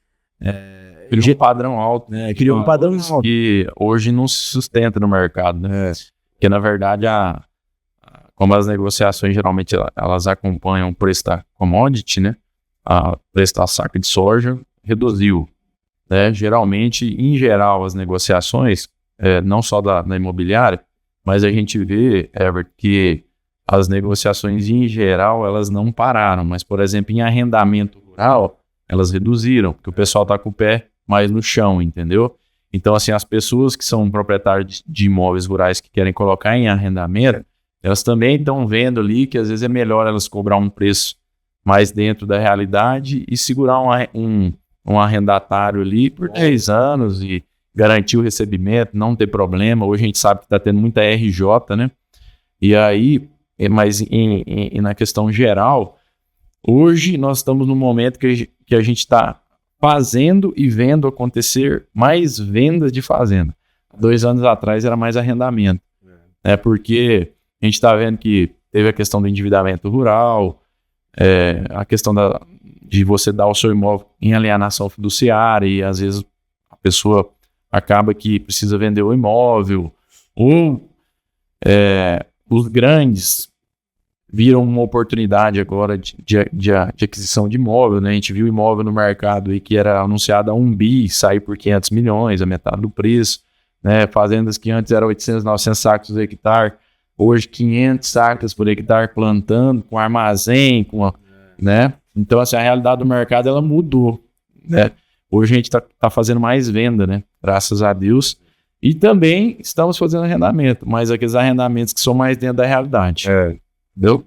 Criou um padrão alto, né? Criou um padrão alto. Que hoje não se sustenta no mercado, né? Porque, na verdade, como as negociações geralmente elas acompanham o preço da commodity, né? O preço da saca de soja reduziu, né? Geralmente, em geral, as negociações, não só da imobiliária, mas a gente vê, Herbert, que as negociações em geral elas não pararam, mas, por exemplo, em arrendamento rural, elas reduziram, porque o pessoal está com o pé mais no chão, entendeu? Então, assim, as pessoas que são proprietários de imóveis rurais que querem colocar em arrendamento, elas também estão vendo ali que às vezes é melhor elas cobrar um preço mais dentro da realidade e segurar um arrendatário ali por 10 anos e garantir o recebimento, não ter problema. Hoje a gente sabe que está tendo muita RJ, né? E aí, mas na questão geral, hoje nós estamos num momento que a gente está fazendo e vendo acontecer mais vendas de fazenda. 2 anos atrás era mais arrendamento, porque a gente está vendo que teve a questão do endividamento rural, a questão de você dar o seu imóvel em alienação fiduciária e às vezes a pessoa acaba que precisa vender o imóvel, ou os grandes viram uma oportunidade agora de aquisição de imóvel, né? A gente viu imóvel no mercado aí que era anunciado a 1 bi, sair por 500 milhões, a metade do preço, né? Fazendas que antes eram 800, 900 sacos por hectare, hoje 500 sacas por hectare plantando, com armazém, né? Então, assim, a realidade do mercado, ela mudou, né? Hoje a gente tá fazendo mais venda, né? Graças a Deus. E também estamos fazendo arrendamento, mas aqueles arrendamentos que são mais dentro da realidade. Entendeu?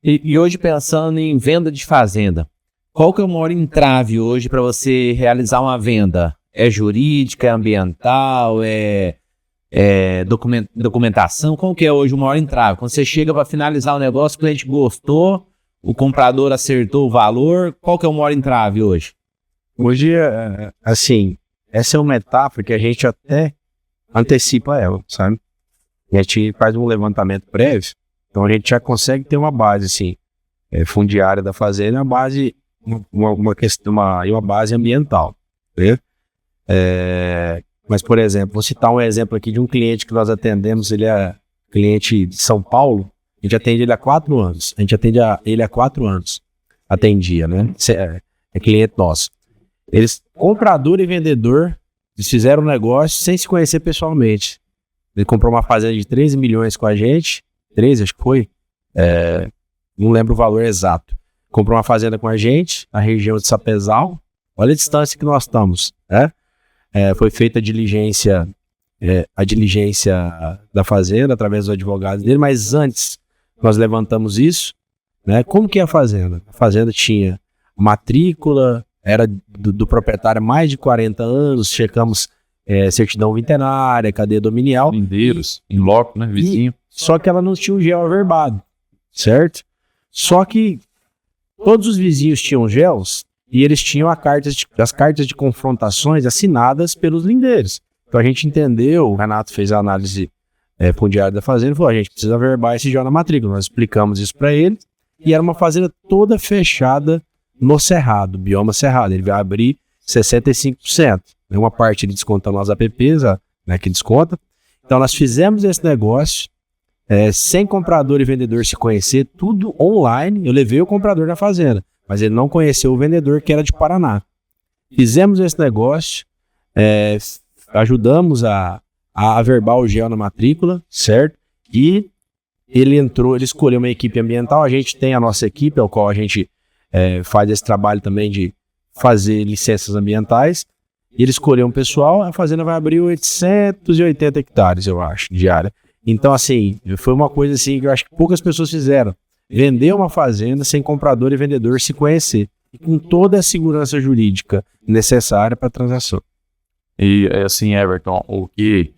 E hoje, pensando em venda de fazenda, qual que é o maior entrave hoje para você realizar uma venda? É jurídica, é ambiental, é documentação? Qual que é hoje o maior entrave? Quando você chega para finalizar o negócio, o cliente gostou, o comprador acertou o valor, qual que é o maior entrave hoje? Hoje, assim, essa é uma etapa que a gente até antecipa ela, sabe? A gente faz um levantamento prévio, então a gente já consegue ter uma base, assim, fundiária da fazenda, uma base, uma base ambiental, né? Mas, por exemplo, vou citar um exemplo aqui de um cliente que nós atendemos, ele é cliente de São Paulo, a gente atende ele há 4 anos, ele há 4 anos, atendia, né? É cliente nosso. Eles, comprador e vendedor, eles fizeram um negócio sem se conhecer pessoalmente. Ele comprou uma fazenda de 13 milhões com a gente, 13 acho que foi, não lembro o valor exato. Comprou uma fazenda com a gente, na região de Sapezal, olha a distância que nós estamos, né? Foi feita a diligência da fazenda através dos advogados dele, mas antes nós levantamos isso, né? Como que é a fazenda? A fazenda tinha matrícula, era do proprietário há mais de 40 anos, checamos certidão veterinária, cadeia dominial. Lindeiros, em loco, né, vizinho. Só que ela não tinha um gel averbado, certo? Só que todos os vizinhos tinham gels e eles tinham as cartas de confrontações assinadas pelos lindeiros. Então a gente entendeu, o Renato fez a análise fundiária da fazenda e falou, a gente precisa averbar esse gel na matrícula. Nós explicamos isso para ele e era uma fazenda toda fechada no cerrado, bioma cerrado. Ele vai abrir 65%. Uma parte ele descontando as APPs, né, que desconta. Então nós fizemos esse negócio sem comprador e vendedor se conhecer, tudo online. Eu levei o comprador na fazenda, mas ele não conheceu o vendedor, que era de Paraná. Fizemos esse negócio, ajudamos a averbar o gel na matrícula, certo? E ele escolheu uma equipe ambiental. A gente tem a nossa equipe, ao qual a gente faz esse trabalho também de fazer licenças ambientais. E ele escolheu um pessoal, a fazenda vai abrir 880 hectares, eu acho, de área. Então, assim, foi uma coisa assim que eu acho que poucas pessoas fizeram. Vender uma fazenda sem comprador e vendedor se conhecer. E com toda a segurança jurídica necessária para a transação. E, assim, Everton, o que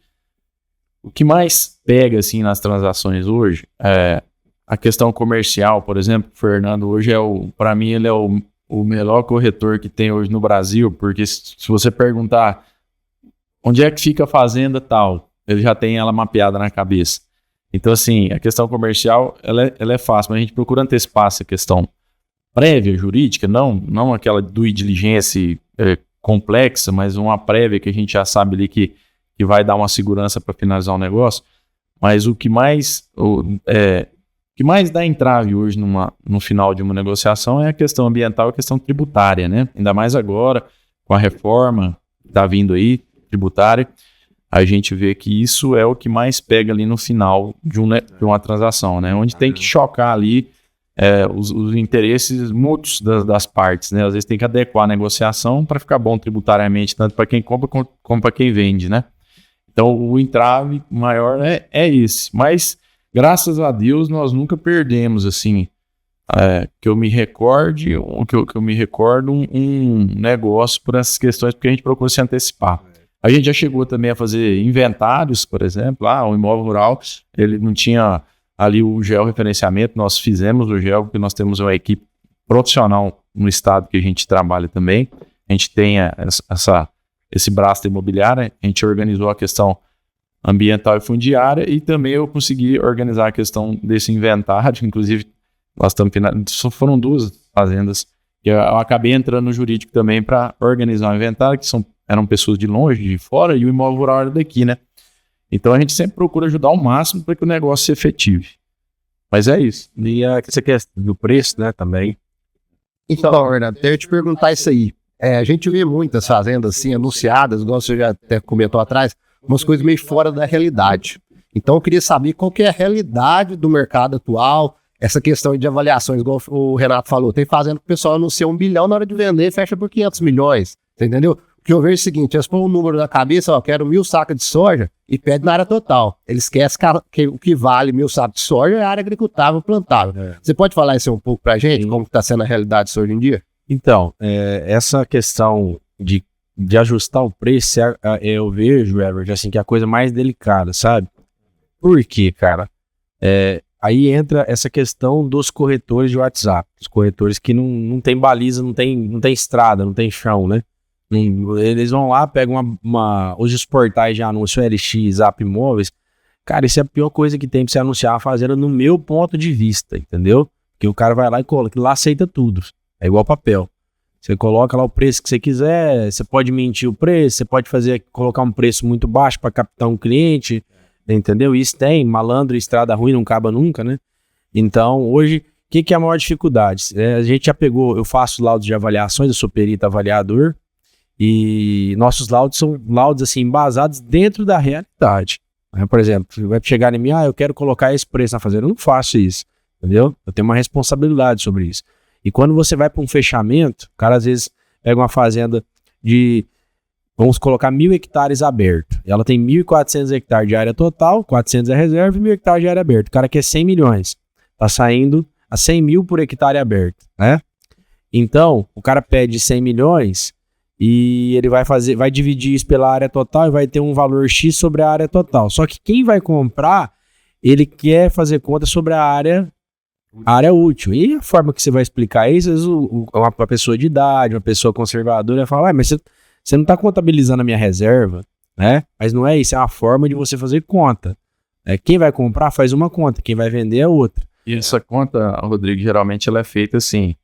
mais pega, assim, nas transações hoje é a questão comercial. Por exemplo, o Fernando hoje para mim, ele é o melhor corretor que tem hoje no Brasil, porque se você perguntar onde é que fica a fazenda tal, ele já tem ela mapeada na cabeça. Então, assim, a questão comercial, ela é fácil, mas a gente procura antecipar essa questão prévia, jurídica, não aquela due diligence complexa, mas uma prévia que a gente já sabe ali que vai dar uma segurança para finalizar o negócio. Mas o que mais dá entrave hoje no final de uma negociação é a questão ambiental e a questão tributária, né? Ainda mais agora, com a reforma que está vindo aí, tributária, a gente vê que isso é o que mais pega ali no final de uma transação, né? Onde tem que chocar ali os interesses mútuos das partes, né? Às vezes tem que adequar a negociação para ficar bom tributariamente, tanto para quem compra como para quem vende, né? Então, o entrave maior é esse. Mas, graças a Deus, nós nunca perdemos, assim, que eu me recorde, um negócio por essas questões, porque a gente procura se antecipar. A gente já chegou também a fazer inventários, por exemplo, o imóvel rural, ele não tinha ali o georreferenciamento, nós fizemos o geo, porque nós temos uma equipe profissional no estado que a gente trabalha também, a gente tem esse braço da imobiliária, a gente organizou a questão ambiental e fundiária, e também eu consegui organizar a questão desse inventário. Inclusive, nós estamos foram 2 fazendas que eu acabei entrando no jurídico também para organizar o inventário, que eram pessoas de longe, de fora, e o imóvel rural era daqui, né? Então a gente sempre procura ajudar ao máximo para que o negócio se efetive. Mas é isso. E essa questão do preço, né, também. Então, Fernando, eu ia te perguntar isso aí. A gente vê muitas fazendas assim, anunciadas, igual você já até comentou atrás, umas coisas meio fora da realidade. Então eu queria saber qual que é a realidade do mercado atual, essa questão de avaliações, igual o Renato falou, tem fazendo que o pessoal anuncia 1 bilhão, na hora de vender fecha por 500 milhões, você entendeu? O que eu vejo é o seguinte, eles põem um número na cabeça, ó, quero 1.000 sacas de soja e pede na área total. Eles esquecem que o que vale 1.000 sacos de soja é a área agricultável plantável. Você pode falar isso um pouco pra gente, como está sendo a realidade disso hoje em dia? Então, essa questão de ajustar o preço, eu vejo, Everett, assim, que é a coisa mais delicada, sabe? Por quê, cara? Aí entra essa questão dos corretores de WhatsApp, os corretores que não tem baliza, não tem estrada, não tem chão, né? Eles vão lá, pegam hoje os portais de anúncio LX, Zap Imóveis, cara, isso é a pior coisa que tem pra você anunciar a fazenda no meu ponto de vista, entendeu? Porque o cara vai lá e coloca, que lá aceita tudo, é igual papel. Você coloca lá o preço que você quiser, você pode mentir o preço, você pode colocar um preço muito baixo para captar um cliente, entendeu? Isso tem, malandro e estrada ruim não acaba nunca, né? Então, hoje, o que é a maior dificuldade? A gente já pegou, eu faço laudos de avaliações, eu sou perito avaliador, e nossos laudos são laudos assim, embasados dentro da realidade. Por exemplo, vai chegar em mim, eu quero colocar esse preço na fazenda, eu não faço isso, entendeu? Eu tenho uma responsabilidade sobre isso. E quando você vai para um fechamento, o cara às vezes pega uma fazenda de, vamos colocar 1.000 hectares aberto. Ela tem 1.400 hectares de área total, 400 é reserva e 1.000 hectares de área aberta. O cara quer 100 milhões. Tá saindo a 100 mil por hectare aberto, né? Então, o cara pede 100 milhões e ele vai dividir isso pela área total e vai ter um valor X sobre a área total. Só que quem vai comprar, ele quer fazer conta sobre a área útil. E a forma que você vai explicar isso, às vezes uma pessoa de idade, uma pessoa conservadora vai falar, mas você não está contabilizando a minha reserva, né? Mas não é isso, é uma forma de você fazer conta. Quem vai comprar faz uma conta, quem vai vender é outra. E essa conta, Rodrigo, geralmente ela é feita assim,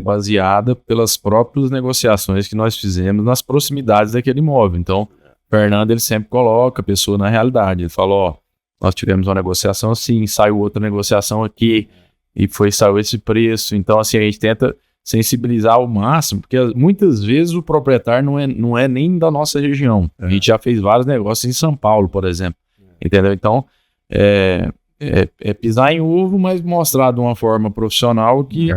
baseada pelas próprias negociações que nós fizemos nas proximidades daquele imóvel. Então, o Fernando, ele sempre coloca a pessoa na realidade. Ele fala, nós tivemos uma negociação assim, saiu outra negociação aqui, e saiu esse preço. Então, assim, a gente tenta sensibilizar ao máximo, porque muitas vezes o proprietário não é nem da nossa região. A gente já fez vários negócios em São Paulo, por exemplo. Entendeu? Então, é pisar em ovo, mas mostrar de uma forma profissional o que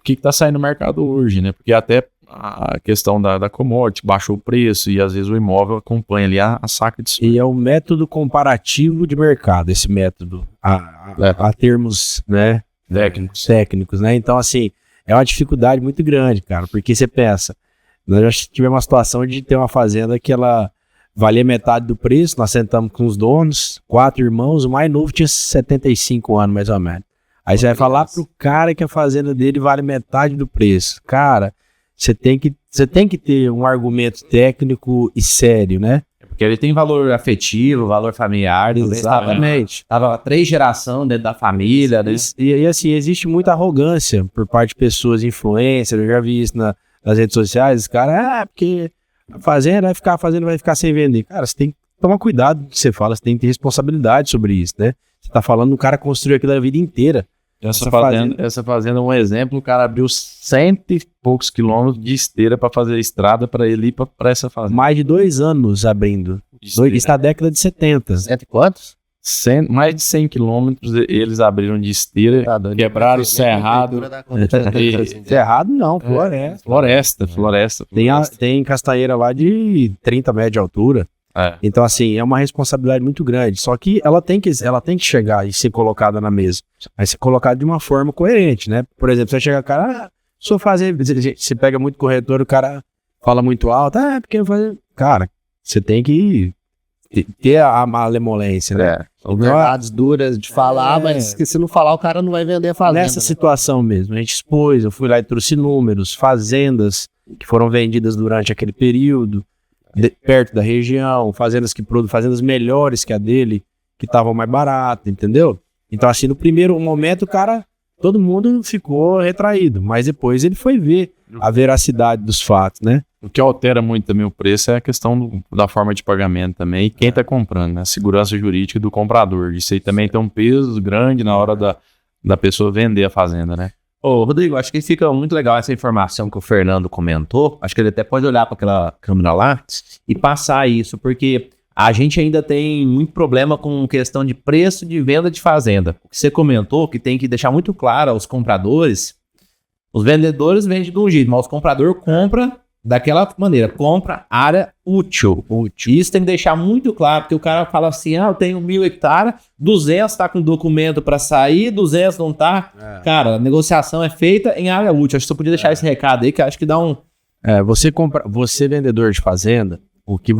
está saindo no mercado hoje, né? Porque até a questão da commodity baixou o preço e às vezes o imóvel acompanha ali a saca de soja. E é um método comparativo de mercado, esse método, a termos, né, técnicos, né? Então, assim, é uma dificuldade muito grande, cara, porque você pensa, nós já tivemos uma situação de ter uma fazenda que ela valia metade do preço, nós sentamos com os donos, 4 irmãos, o mais novo tinha 75 anos, mais ou menos. Aí você vai falar pro cara que a fazenda dele vale metade do preço. Cara, você tem que ter um argumento técnico e sério, né? Porque ele tem valor afetivo, valor familiar. Exatamente. Tava 3 gerações dentro da família, né? E assim, existe muita arrogância por parte de pessoas influencers, eu já vi isso nas redes sociais, os caras, porque a fazenda vai ficar sem vender. Cara, você tem que tomar cuidado do que você fala, você tem que ter responsabilidade sobre isso, né? Você tá falando do cara construir aquilo a vida inteira. Essa fazenda é um exemplo, o cara abriu 100 e poucos quilômetros de esteira para fazer estrada para ele ir para essa fazenda. Mais de 2 anos abrindo. Isso na década de 70. Entre quantos? Mais de 100 quilômetros eles abriram de esteira, quebraram o cerrado. Cerrado não, Floresta. Tem castanheira lá de 30 metros de altura. Então, assim, é uma responsabilidade muito grande. Só que ela tem que chegar e ser colocada na mesa. Mas ser colocada de uma forma coerente, né? Por exemplo, você chega, cara, você pega muito corretor, o cara fala muito alto, porque eu fazer. Cara, você tem que ter a malemolência, né? São verdades duras de falar, mas que se não falar, o cara não vai vender a fazenda. Nessa situação mesmo, a gente expôs, eu fui lá e trouxe números, fazendas que foram vendidas durante aquele período, perto da região, fazendas melhores que a dele, que estavam mais baratas, entendeu? Então, assim, no primeiro momento, todo mundo ficou retraído, mas depois ele foi ver a veracidade dos fatos, né? O que altera muito também o preço é a questão da forma de pagamento também, e quem está comprando, né? A segurança jurídica do comprador. Isso aí também tem um peso grande na hora da pessoa vender a fazenda, né? Ô, Rodrigo, acho que fica muito legal essa informação que o Fernando comentou. Acho que ele até pode olhar para aquela câmera lá e passar isso, porque a gente ainda tem muito problema com questão de preço de venda de fazenda. Você comentou que tem que deixar muito claro aos compradores, os vendedores vendem de um jeito, mas os compradores compram daquela maneira, compra área útil. Isso tem que deixar muito claro, porque o cara fala assim, eu tenho 1.000 hectares, 200 tá com documento para sair, 200 não tá. Cara, a negociação é feita em área útil. Acho que você podia deixar esse recado aí, que acho que dá um... Você vendedor de fazenda, o que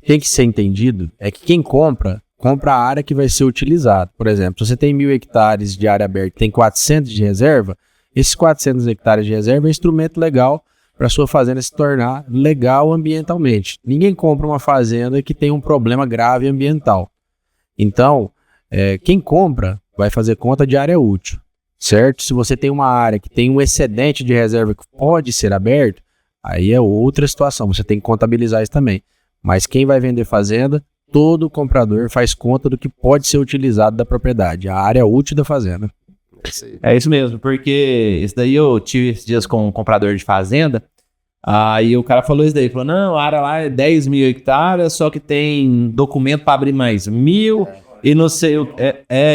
tem que ser entendido é que quem compra a área que vai ser utilizada. Por exemplo, se você tem 1.000 hectares de área aberta e tem 400 de reserva, esses 400 hectares de reserva é um instrumento legal para a sua fazenda se tornar legal ambientalmente. Ninguém compra uma fazenda que tem um problema grave ambiental. Então, quem compra vai fazer conta de área útil, certo? Se você tem uma área que tem um excedente de reserva que pode ser aberto, aí é outra situação, você tem que contabilizar isso também. Mas quem vai vender fazenda, todo comprador faz conta do que pode ser utilizado da propriedade, a área útil da fazenda. É isso mesmo, porque isso daí eu tive esses dias com um comprador de fazenda, aí o cara falou isso daí, falou, não, a área lá é 10.000 hectares, só que tem documento para abrir mais 1.000 e não sei,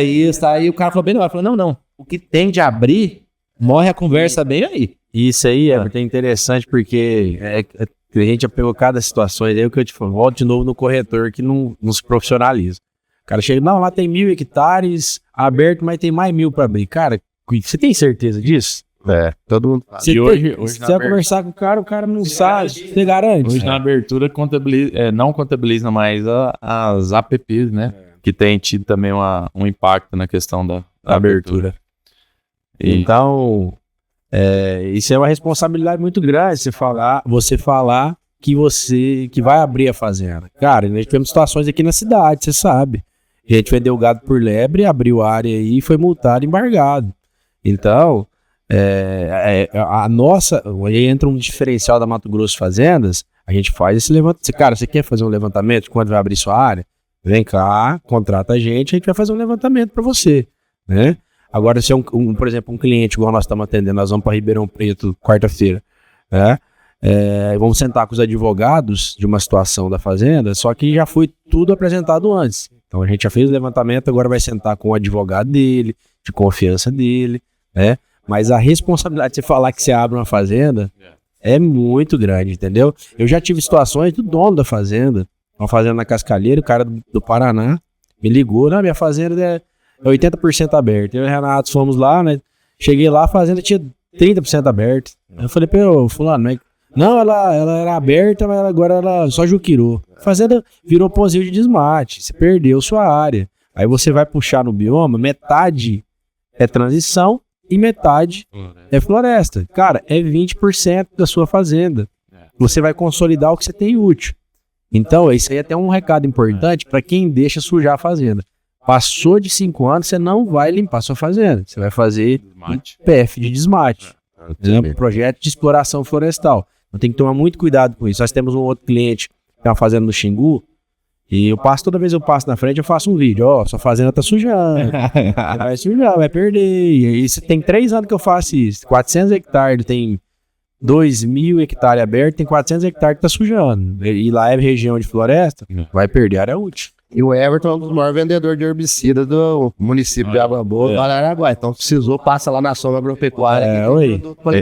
isso, aí o cara falou bem na hora, falou, não, o que tem de abrir, morre a conversa bem aí. Isso aí é interessante porque a gente já pegou cada situação aí, o que eu te falo, volto de novo no corretor que não se profissionaliza. O cara chega, não, lá tem 1.000 hectares aberto, mas tem mais 1.000 para abrir. Cara, você tem certeza disso? Todo mundo fala. Se você vai conversar com o cara não sabe, você garante. Hoje na abertura não contabiliza mais as APPs, né? Que tem tido também um impacto na questão da abertura. Então, isso é uma responsabilidade muito grande, você falar que vai abrir a fazenda. Cara, nós tivemos situações aqui na cidade, você sabe. A gente vendeu gado por lebre, abriu a área aí e foi multado, embargado. Então, aí entra um diferencial da Mato Grosso Fazendas, a gente faz esse levantamento. Cara, você quer fazer um levantamento de quando vai abrir sua área? Vem cá, contrata a gente vai fazer um levantamento para você, né? Agora, se é por exemplo, um cliente igual nós estamos atendendo, nós vamos para Ribeirão Preto quarta-feira, né? Vamos sentar com os advogados de uma situação da fazenda, só que já foi tudo apresentado antes. Então a gente já fez o levantamento, agora vai sentar com o advogado dele, de confiança dele, né? Mas a responsabilidade de você falar que você abre uma fazenda é muito grande, entendeu? Eu já tive situações do dono da fazenda, uma fazenda na Cascalheira, o cara do Paraná me ligou, minha fazenda é 80% aberta. Eu e o Renato fomos lá, né? Cheguei lá, a fazenda tinha 30% aberta. Eu falei, fulano, não, ela era aberta, mas agora ela só juquirou. A fazenda virou posil de desmate, você perdeu sua área. Aí você vai puxar no bioma, metade é transição e metade é floresta. Cara, é 20% da sua fazenda. Você vai consolidar o que você tem útil. Então, isso aí é até um recado importante para quem deixa sujar a fazenda. Passou de 5 anos, você não vai limpar sua fazenda. Você vai fazer um PF de desmate. Projeto de exploração florestal. Então tem que tomar muito cuidado com isso. Nós temos um outro cliente que tem uma fazenda no Xingu, e toda vez eu passo na frente, eu faço um vídeo. Sua fazenda tá sujando. Vai sujar, vai perder. E isso tem 3 anos que eu faço isso. 400 hectares, tem 2.000 hectares abertos, tem 400 hectares que tá sujando. E lá é região de floresta, vai perder área útil. E o Everton é um dos maiores vendedores de herbicida do município de Água Boa, do Araranguá. Então, precisou, passa lá na Soma Agropecuária.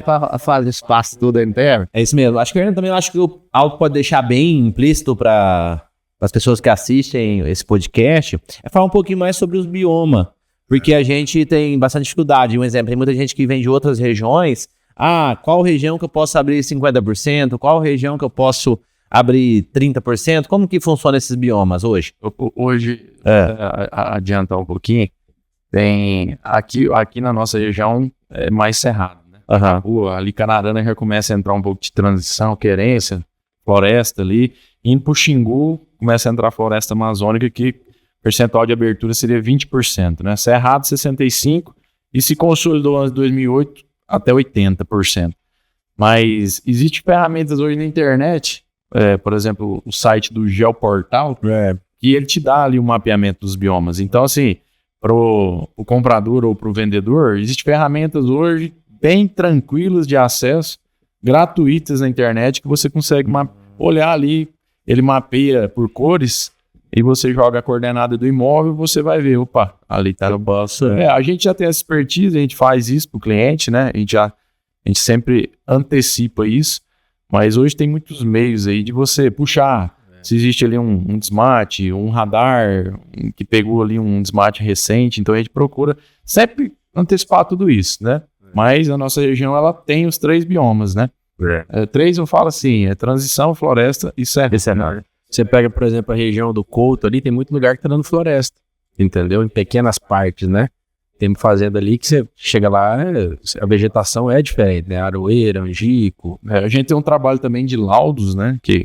Para fazer espaço tudo aí, não tem? É isso mesmo. Acho que algo pode deixar bem implícito para as pessoas que assistem esse podcast é falar um pouquinho mais sobre os biomas. Porque a gente tem bastante dificuldade. Um exemplo, tem muita gente que vem de outras regiões. Qual região que eu posso abrir 50%? Qual região que eu posso abrir 30%? Como que funciona esses biomas hoje? Hoje, adiantar um pouquinho, tem aqui na nossa região é mais cerrado, né? Ali Canarana já começa a entrar um pouco de transição, querência, floresta ali, indo pro Xingu, começa a entrar a floresta amazônica, que o percentual de abertura seria 20%, né? Cerrado 65% e se consolidou em 2008 até 80%. Mas existem ferramentas hoje na internet, por exemplo, o site do Geoportal, que ele te dá ali o mapeamento dos biomas. Então, assim, pro comprador ou pro vendedor, existem ferramentas hoje bem tranquilas de acesso, gratuitas na internet, que você consegue olhar ali ele mapeia por cores e você joga a coordenada do imóvel, você vai ver, opa, ali tá no baço. A gente já tem essa expertise, a gente faz isso pro cliente, né? A gente sempre antecipa isso, mas hoje tem muitos meios aí de você puxar. Se existe ali um desmate, um radar que pegou ali um desmate recente, então a gente procura sempre antecipar tudo isso, né? Mas a nossa região, ela tem os 3 biomas, né? 3 eu falo assim, transição, floresta e serra. Você pega, por exemplo, a região do Couto ali, tem muito lugar que tá dando floresta, entendeu? Em pequenas partes, né? Tem fazenda ali que você chega lá, a vegetação é diferente, né? Aroeira, angico. A gente tem um trabalho também de laudos, né? Que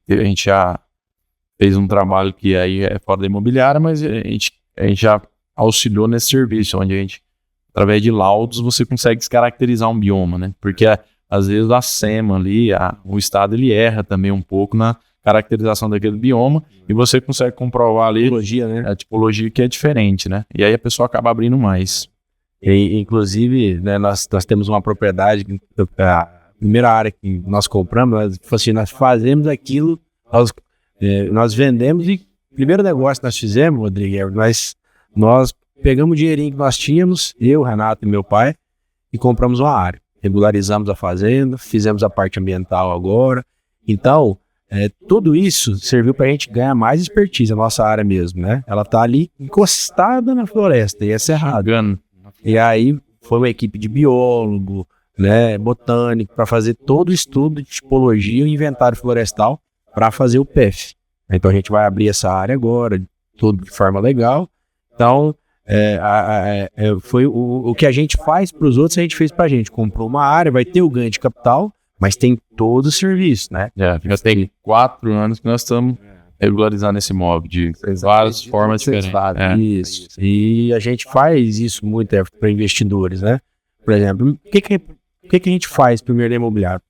a gente já fez um trabalho que aí é fora da imobiliária, mas a gente já auxiliou nesse serviço, onde a gente, através de laudos, você consegue descaracterizar um bioma, né? Porque às vezes a SEMA ali, o estado, ele erra também um pouco na caracterização daquele bioma e você consegue comprovar ali a tipologia que é diferente, né? E aí a pessoa acaba abrindo mais. E, inclusive, né, nós temos uma propriedade, a primeira área que nós compramos, nós fazemos aquilo, nós vendemos e o primeiro negócio que nós fizemos, Rodrigo, nós pegamos o dinheirinho que nós tínhamos, eu, Renato e meu pai, e compramos uma área. Regularizamos a fazenda, fizemos a parte ambiental agora. Então, tudo isso serviu para a gente ganhar mais expertise, a nossa área mesmo, né? Ela tá ali encostada na floresta e é cerrado. E aí foi uma equipe de biólogo, né, botânico, para fazer todo o estudo de tipologia e inventário florestal para fazer o PEF. Então a gente vai abrir essa área agora, tudo de forma legal. Então, foi o que a gente faz para os outros, a gente fez para a gente. Comprou uma área, vai ter o ganho de capital, mas tem todo o serviço, né? Já tem 4 anos que nós estamos regularizando esse imóvel de várias formas diferentes. Isso. E a gente faz isso muito para investidores, né? Por exemplo, o que a gente faz primeiro no imobiliário?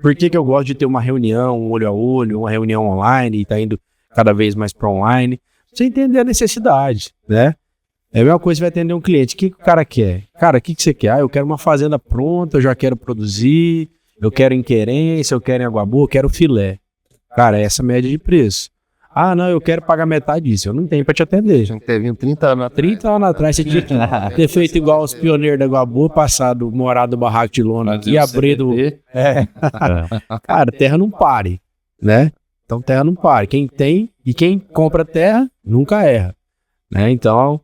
Por que eu gosto de ter uma reunião, um olho a olho, uma reunião online, e tá indo cada vez mais para online? Você entender a necessidade, né? É a mesma coisa, você vai atender um cliente. O que o cara quer? Cara, o que você quer? Eu quero uma fazenda pronta, eu já quero produzir, eu quero em querência, eu quero em água boa, eu quero filé. Cara, essa é a média de preço. Ah, não, eu quero pagar metade disso. Eu não tenho pra te atender. Tinha que ter vindo 30 anos atrás. 30 anos atrás, você tinha que ter feito igual os pioneiros da Água Boa, passado, morado no barraco de lona aqui, abrido... Cara, terra não pare, né? Então, terra não pare. Quem tem e quem compra terra, nunca erra. Né? Então,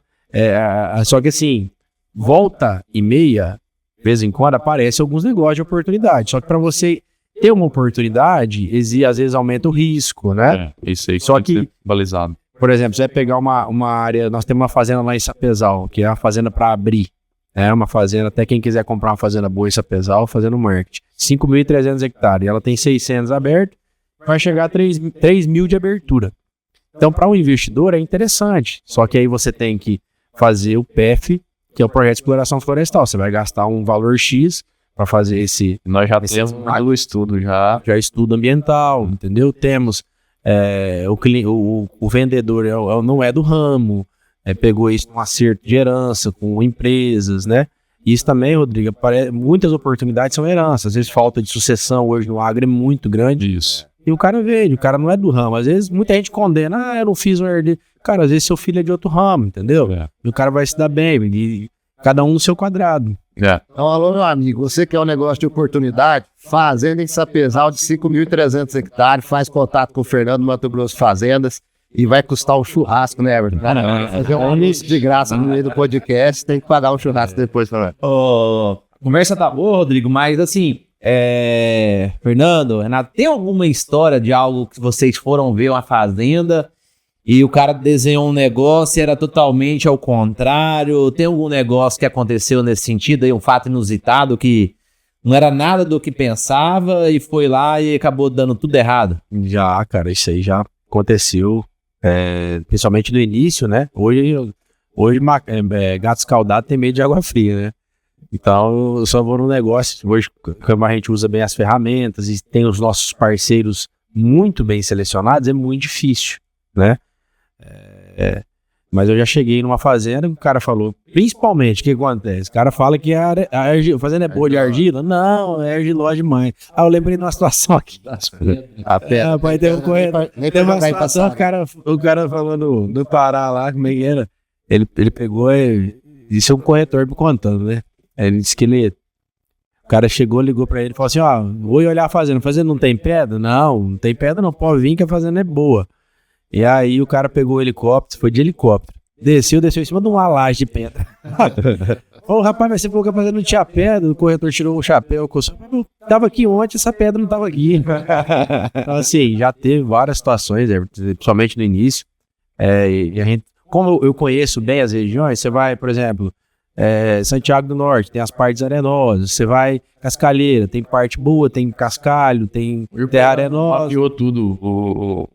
só que assim, volta e meia, de vez em quando, aparecem alguns negócios de oportunidade. Só que para você ter uma oportunidade, às vezes aumenta o risco, né? Isso aí só tem que ser balizado. Por exemplo, você vai pegar uma área, nós temos uma fazenda lá em Sapezal, que é uma fazenda para abrir. É uma fazenda, até quem quiser comprar uma fazenda boa em Sapezal, fazendo marketing. 5.300 hectares, ela tem 600 abertos, vai chegar a 3 mil de abertura. Então, para um investidor é interessante, só que aí você tem que fazer o PEF, que é o Projeto de Exploração Florestal. Você vai gastar um valor X para fazer esse... Nós já temos o estudo, já estudo ambiental, entendeu? Temos o vendedor não é do ramo, pegou isso num acerto de herança com empresas, né? Isso também, Rodrigo, muitas oportunidades são heranças. Às vezes falta de sucessão hoje no agro é muito grande. Isso. E o cara vende, o cara não é do ramo. Às vezes muita gente condena, eu não fiz um herdeiro. Cara, às vezes seu filho é de outro ramo, entendeu? E o cara vai se dar bem, e cada um no seu quadrado. Então, alô, meu amigo, você quer um negócio de oportunidade? Fazenda em Sapezal de 5.300 hectares, faz contato com o Fernando Mato Grosso Fazendas e vai custar um churrasco, né, Everton? Fazer um anúncio de graça no meio do podcast, tem que pagar um churrasco depois também. A conversa tá boa, Rodrigo, mas assim, Fernando, Renato, tem alguma história de algo que vocês foram ver uma fazenda e o cara desenhou um negócio e era totalmente ao contrário? Tem algum negócio que aconteceu nesse sentido aí, um fato inusitado que não era nada do que pensava e foi lá e acabou dando tudo errado? Já, cara, isso aí já aconteceu, principalmente no início, né? Hoje gato escaldado tem medo de água fria, né? Então, eu só vou no negócio, hoje, como a gente usa bem as ferramentas e tem os nossos parceiros muito bem selecionados, é muito difícil, né? Mas eu já cheguei numa fazenda que o cara falou, principalmente, o que acontece? O cara fala que a fazenda é boa de argila? Não, é argilosa demais. Eu lembrei de uma situação aqui. Rapaz, teve uma situação, o cara falando do Pará lá, como é que era? Ele pegou, isso é um corretor me contando, né? Ele disse que o cara chegou, ligou pra ele e falou assim, vou olhar a fazenda não tem pedra? Não tem pedra não, pode vir que a fazenda é boa. E aí o cara pegou o helicóptero, foi de helicóptero, desceu em cima de uma laje de pedra. Ô rapaz, mas você falou que a fazenda não tinha pedra, o corretor tirou o chapéu, tava aqui ontem, essa pedra não tava aqui. Então assim, já teve várias situações, principalmente no início, e a gente, como eu conheço bem as regiões, você vai, por exemplo, Santiago do Norte, tem as partes arenosas, você vai Cascalheira, tem parte boa, tem cascalho, tem terra arenosa. Mapeou tudo, o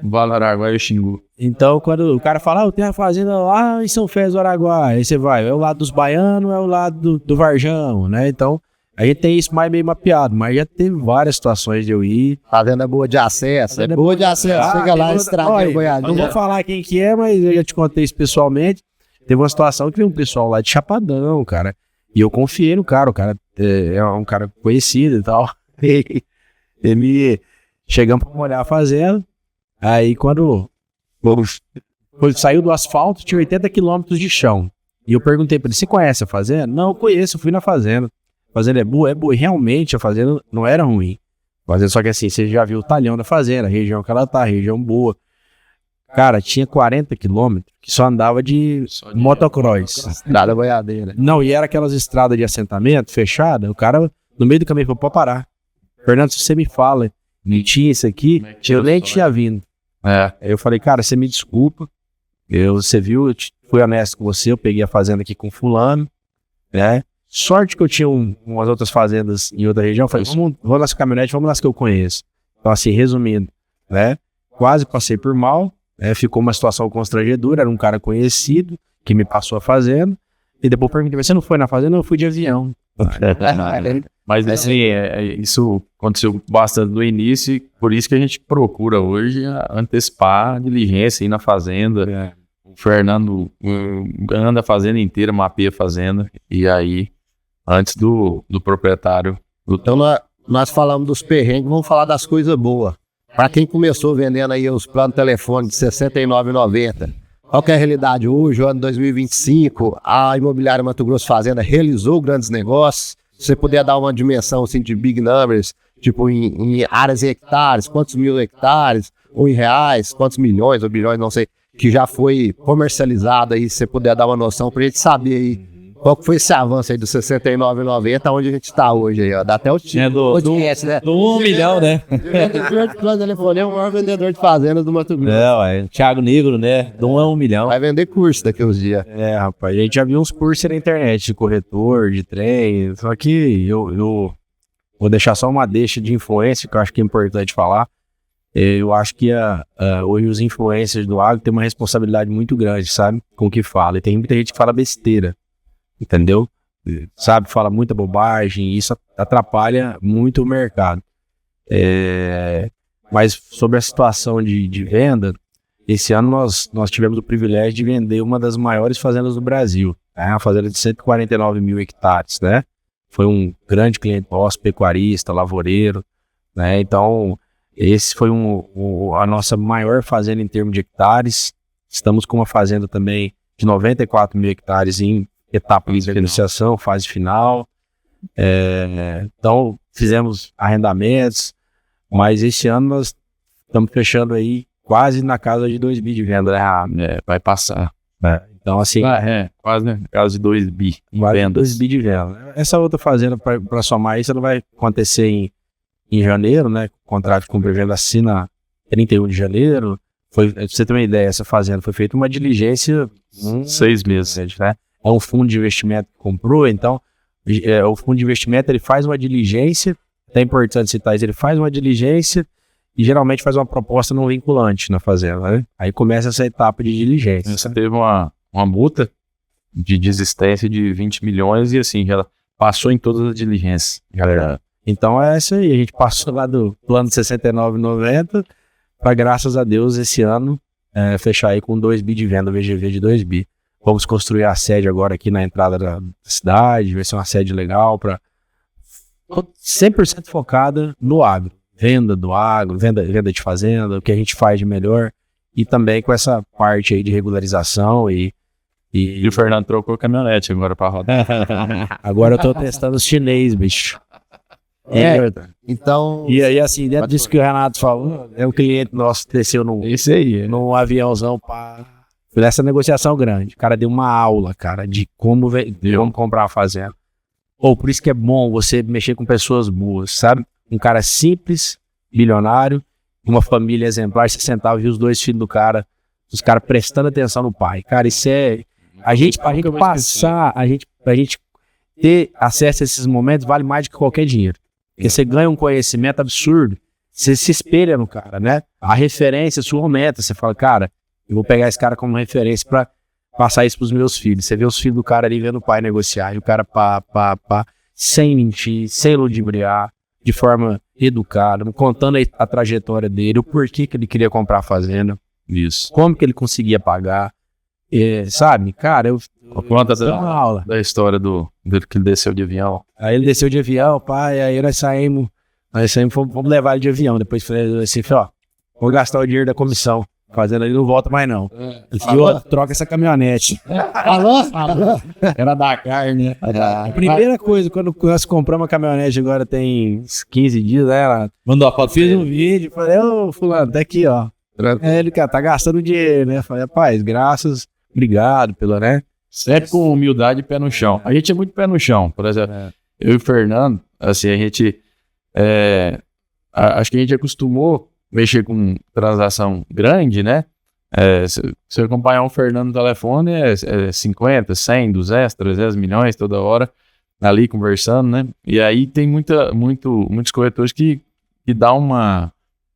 Vale do Araguaia e o Xingu. Então, quando o cara fala, eu tenho a fazenda lá em São Félix do Araguaia, aí você vai, é o lado dos baianos, é o lado do Varjão, né? Então, a gente tem isso mais meio mapeado, mas já teve várias situações de eu ir. Fazenda é boa de acesso, é boa de acesso. Chega lá, estraga o boiadinho. Não vou falar quem que é, mas eu já te contei isso pessoalmente. Teve uma situação que veio um pessoal lá de Chapadão, cara, e eu confiei no cara, o cara é um cara conhecido e tal. Chegamos pra olhar a fazenda. Aí quando saiu do asfalto, tinha 80 quilômetros de chão. E eu perguntei pra ele, você conhece a fazenda? Não, eu conheço, eu fui na fazenda. A fazenda é boa? É boa. E realmente a fazenda não era ruim. Só que assim, você já viu o talhão da fazenda, a região que ela tá, a região boa. Cara, tinha 40 quilômetros que só andava de motocross. Estrada boiadeira. Não, e era aquelas estradas de assentamento fechada, o cara no meio do caminho falou, pode parar. Fernando, se você me fala, tinha isso aqui, eu nem tinha vindo. Aí eu falei, cara, você me desculpa, você viu, eu fui honesto com você, eu peguei a fazenda aqui com fulano, né? Sorte que eu tinha umas outras fazendas em outra região, eu falei, vamos nessa caminhonete, vamos nas que eu conheço. Então assim, resumindo, né? Quase passei por mal, ficou uma situação constrangedora, era um cara conhecido que me passou a fazenda, e depois perguntei, você não foi na fazenda? Eu fui de avião. Mas assim, isso aconteceu bastante no início, por isso que a gente procura hoje antecipar a diligência aí na fazenda. O Fernando anda a fazenda inteira, mapeia a fazenda, e aí, antes do proprietário... Então nós falamos dos perrengues, vamos falar das coisas boas. Para quem começou vendendo aí os planos de telefone de R$ 69,90, qual que é a realidade hoje, o ano 2025, a Imobiliária Mato Grosso Fazenda realizou grandes negócios. Se você puder dar uma dimensão assim, de big numbers, tipo em áreas em hectares, quantos mil hectares, ou em reais, quantos milhões ou bilhões, não sei, que já foi comercializado aí, se você puder dar uma noção para a gente saber aí qual que foi esse avanço aí do R$ 69,90, onde a gente está hoje aí, ó. Dá até o título. Do 1 milhão, né? O plano de telefone é o maior vendedor de fazendas do Mato Grosso. Thiago Negro, né? Do 1 a 1 milhão. Vai vender curso daqui uns dias. Rapaz, a gente já viu uns cursos na internet de corretor, de trem, só que eu vou deixar só uma deixa de influência, que eu acho que é importante falar. Eu acho que hoje os influencers do agro têm uma responsabilidade muito grande, sabe? Com o que fala. E tem muita gente que fala besteira, entendeu? Sabe? Fala muita bobagem, e isso atrapalha muito o mercado. Mas sobre a situação de venda, esse ano nós tivemos o privilégio de vender uma das maiores fazendas do Brasil, né? Uma fazenda de 149 mil hectares, né? Foi um grande cliente nosso, pecuarista, lavoureiro, né? Então, esse foi a nossa maior fazenda em termos de hectares. Estamos com uma fazenda também de 94 mil hectares em etapa de negociação, fase final. Então, fizemos arrendamentos, mas esse ano nós estamos fechando aí quase na casa de 2 bi de venda, né? vai passar. Então, assim... quase, né? Casa de 2 bi em vendas. 2 bi de venda. Essa outra fazenda, para somar isso, ela vai acontecer em janeiro, né? O contrato de compra e venda assina 31 de janeiro. Pra você ter uma ideia, essa fazenda foi feita uma diligência... 6 meses. Né? É um fundo de investimento que comprou, então o fundo de investimento ele faz uma diligência, é importante citar isso, ele faz uma diligência e geralmente faz uma proposta não vinculante na fazenda, né? Aí começa essa etapa de diligência. Você teve uma multa de desistência de 20 milhões e assim, já passou em todas as diligências. Então é isso aí, a gente passou lá do plano de 69,90 para, graças a Deus, esse ano fechar aí com 2 bi de venda, VGV de 2 bi. Vamos construir a sede agora aqui na entrada da cidade, vai ser uma sede legal, 100% focada no agro. Venda do agro, venda de fazenda, o que a gente faz de melhor, e também com essa parte aí de regularização E o Fernando trocou caminhonete agora pra rodar. Agora eu tô testando os chinês, bicho. Então, E aí, assim, dentro disso que o Renato falou, um cliente nosso desceu Esse aí. num aviãozão nessa negociação grande. O cara deu uma aula, cara, de como comprar uma fazenda. Por isso que é bom você mexer com pessoas boas, sabe? Um cara simples, bilionário, uma família exemplar, você sentava e viu os 2 filhos do cara, os caras prestando atenção no pai. Cara, isso é... Pra gente ter acesso a esses momentos vale mais do que qualquer dinheiro. Porque você ganha um conhecimento absurdo, você se espelha no cara, né? A referência sua aumenta, você fala, cara, eu vou pegar esse cara como referência pra passar isso pros meus filhos. Você vê os filhos do cara ali vendo o pai negociar, e o cara sem mentir, sem ludibriar, de forma educada, contando a trajetória dele, o porquê que ele queria comprar a fazenda, Isso. como que ele conseguia pagar, sabe? Cara, Conta uma aula. da história do que ele desceu de avião. Aí ele desceu de avião, pai, aí nós saímos, vamos levar ele de avião. Depois falei assim, ó, vou gastar o dinheiro da comissão. Fazendo ali não volta mais não. Ele falou, troca essa caminhonete. alô? Era Dakar, né? A primeira coisa, quando nós compramos uma caminhonete agora tem uns 15 dias, né? Ela Mandou a foto. fiz um vídeo, falei, ô fulano, tá aqui, ó. Ele, cara, tá gastando dinheiro, né? Falei, rapaz, obrigado pelo, né? Sempre com humildade e pé no chão. A gente é muito pé no chão. Por exemplo, eu e o Fernando, assim, a gente... acho que a gente acostumou mexer com transação grande, né? Se eu acompanhar um Fernando no telefone, é 50, 100, 200, 300 milhões toda hora, ali conversando, né? E aí tem muitos corretores que dá uma...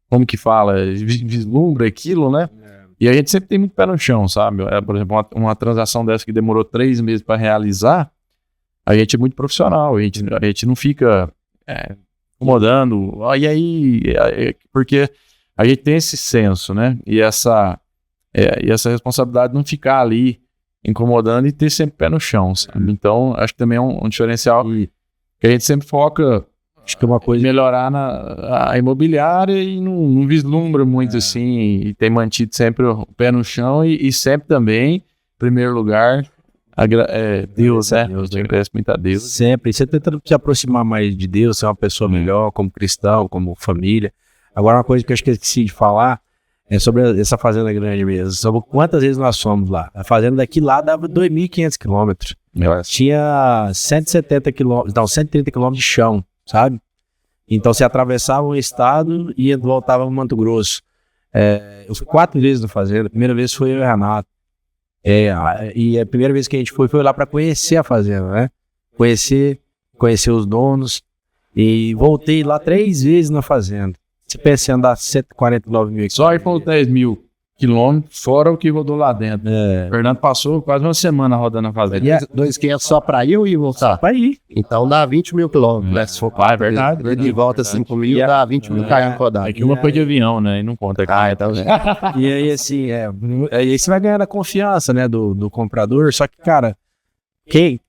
Como que fala? Vislumbra aquilo, né? E a gente sempre tem muito pé no chão, sabe? Por exemplo, uma transação dessa que demorou 3 meses para realizar, a gente é muito profissional, a gente não fica incomodando. E aí, porque a gente tem esse senso, né? E essa responsabilidade de não ficar ali incomodando e ter sempre pé no chão, sabe? Então, acho que também é um diferencial que a gente sempre foca. Acho que é uma coisa... melhorar a imobiliária e não vislumbra muito assim, e tem mantido sempre o pé no chão e sempre também, em primeiro lugar, Deus, né? Deus, agradece muito a Deus. Sempre, você tentando se aproximar mais de Deus, ser uma pessoa melhor, como cristão, como família. Agora, uma coisa que eu esqueci de falar é sobre essa fazenda grande mesmo, sobre quantas vezes nós fomos lá. A fazenda daqui lá dava 2.500 quilômetros. Tinha 170 quilômetros, não, 130 quilômetros de chão, sabe? Então você atravessava um estado e voltava para Mato Grosso. Eu fui 4 vezes na fazenda. A primeira vez foi eu e o Renato. E a primeira vez que a gente foi lá para conhecer a fazenda, né? Conhecer os donos. E voltei lá 3 vezes na fazenda. Você pensa em andar 149 mil. Só aí foram 10 mil quilômetros, fora o que rodou lá dentro. O Fernando passou quase uma semana rodando a fazenda. E 2.500 só pra ir ou ir e voltar? Pra ir. Então dá 20 mil quilômetros, né? Se for É verdade. de volta 5 mil, dá 20 mil km rodados. Aqui uma foi de avião, né? E não conta aqui. Então E aí, assim, aí você vai ganhando a confiança, né, do comprador. Só que, cara, quem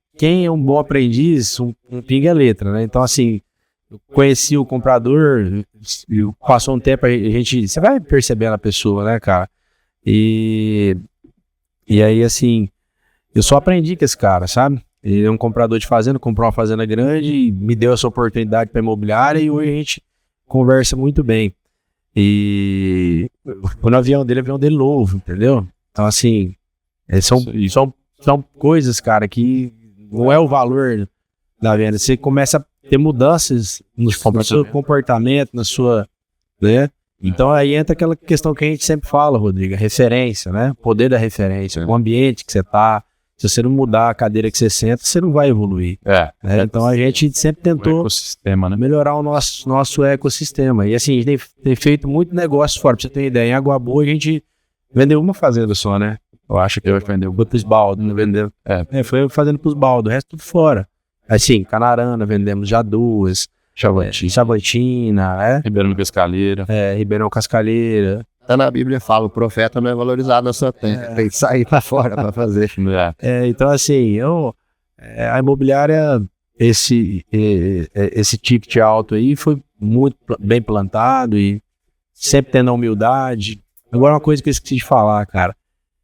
é um bom aprendiz, um pinga é letra, né? Então, assim, eu conheci o comprador, passou um tempo, você vai percebendo a pessoa, né, cara? E aí, assim, eu só aprendi com esse cara, sabe? Ele é um comprador de fazenda, comprou uma fazenda grande, me deu essa oportunidade para imobiliária e hoje a gente conversa muito bem. E o avião dele novo, entendeu? Então, assim, são coisas, cara, que não é o valor da venda. Você começa a ter mudanças no seu comportamento, na sua, né? Então aí entra aquela questão que a gente sempre fala, Rodrigo, a referência, né? O poder da referência, o ambiente que você tá. Se você não mudar a cadeira que você senta, você não vai evoluir. Né? Então a gente sempre tentou ecossistema, né? melhorar o nosso ecossistema. E assim, a gente tem feito muito negócio fora. Pra você ter ideia, em Água Boa a gente vendeu uma fazenda só, né? Eu acho que eu vendeu pros baldos, não vendeu. Foi fazendo pros baldos, o resto tudo fora. Assim, Canarana vendemos já 2. Chavantina, Ribeirão Cascalheira. Ribeirão Cascalheira. Até na Bíblia fala, o profeta não é valorizado na sua terra, tem que sair pra fora pra fazer. Então, assim, a imobiliária, esse ticket alto aí foi muito bem plantado e sempre tendo a humildade. Agora, uma coisa que eu esqueci de falar, cara,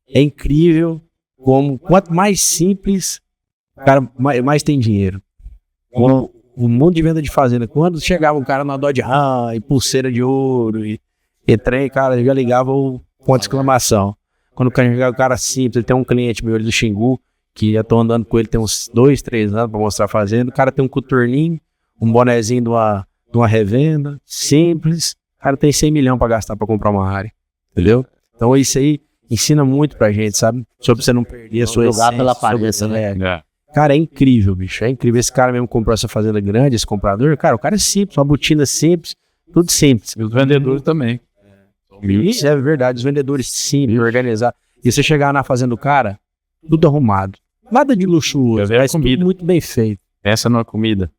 é incrível como, quanto mais simples, cara, mais tem dinheiro. O mundo de venda de fazenda, quando chegava um cara na Dodge Ram e pulseira de ouro e trem, cara, eu já ligava o ponto de exclamação. Quando chegava o cara simples, ele tem um cliente meu ali do Xingu, que eu tô andando com ele tem uns 2, 3 anos pra mostrar a fazenda, o cara tem um coturninho, um bonezinho de uma revenda, simples, o cara tem 100 milhões pra gastar pra comprar uma área, entendeu? Então isso aí ensina muito pra gente, sabe? Sobre você não perder a sua Jogar essência. pela aparência, né? Cara, é incrível, bicho, é incrível. Esse cara mesmo comprou essa fazenda grande, esse comprador, cara, o cara é simples, uma botina simples, tudo simples. E os vendedores também. Isso é verdade, os vendedores simples, organizados. E você chegar na fazenda do cara, tudo arrumado. Nada de luxuoso, mas tudo muito bem feito. Pensa numa comida.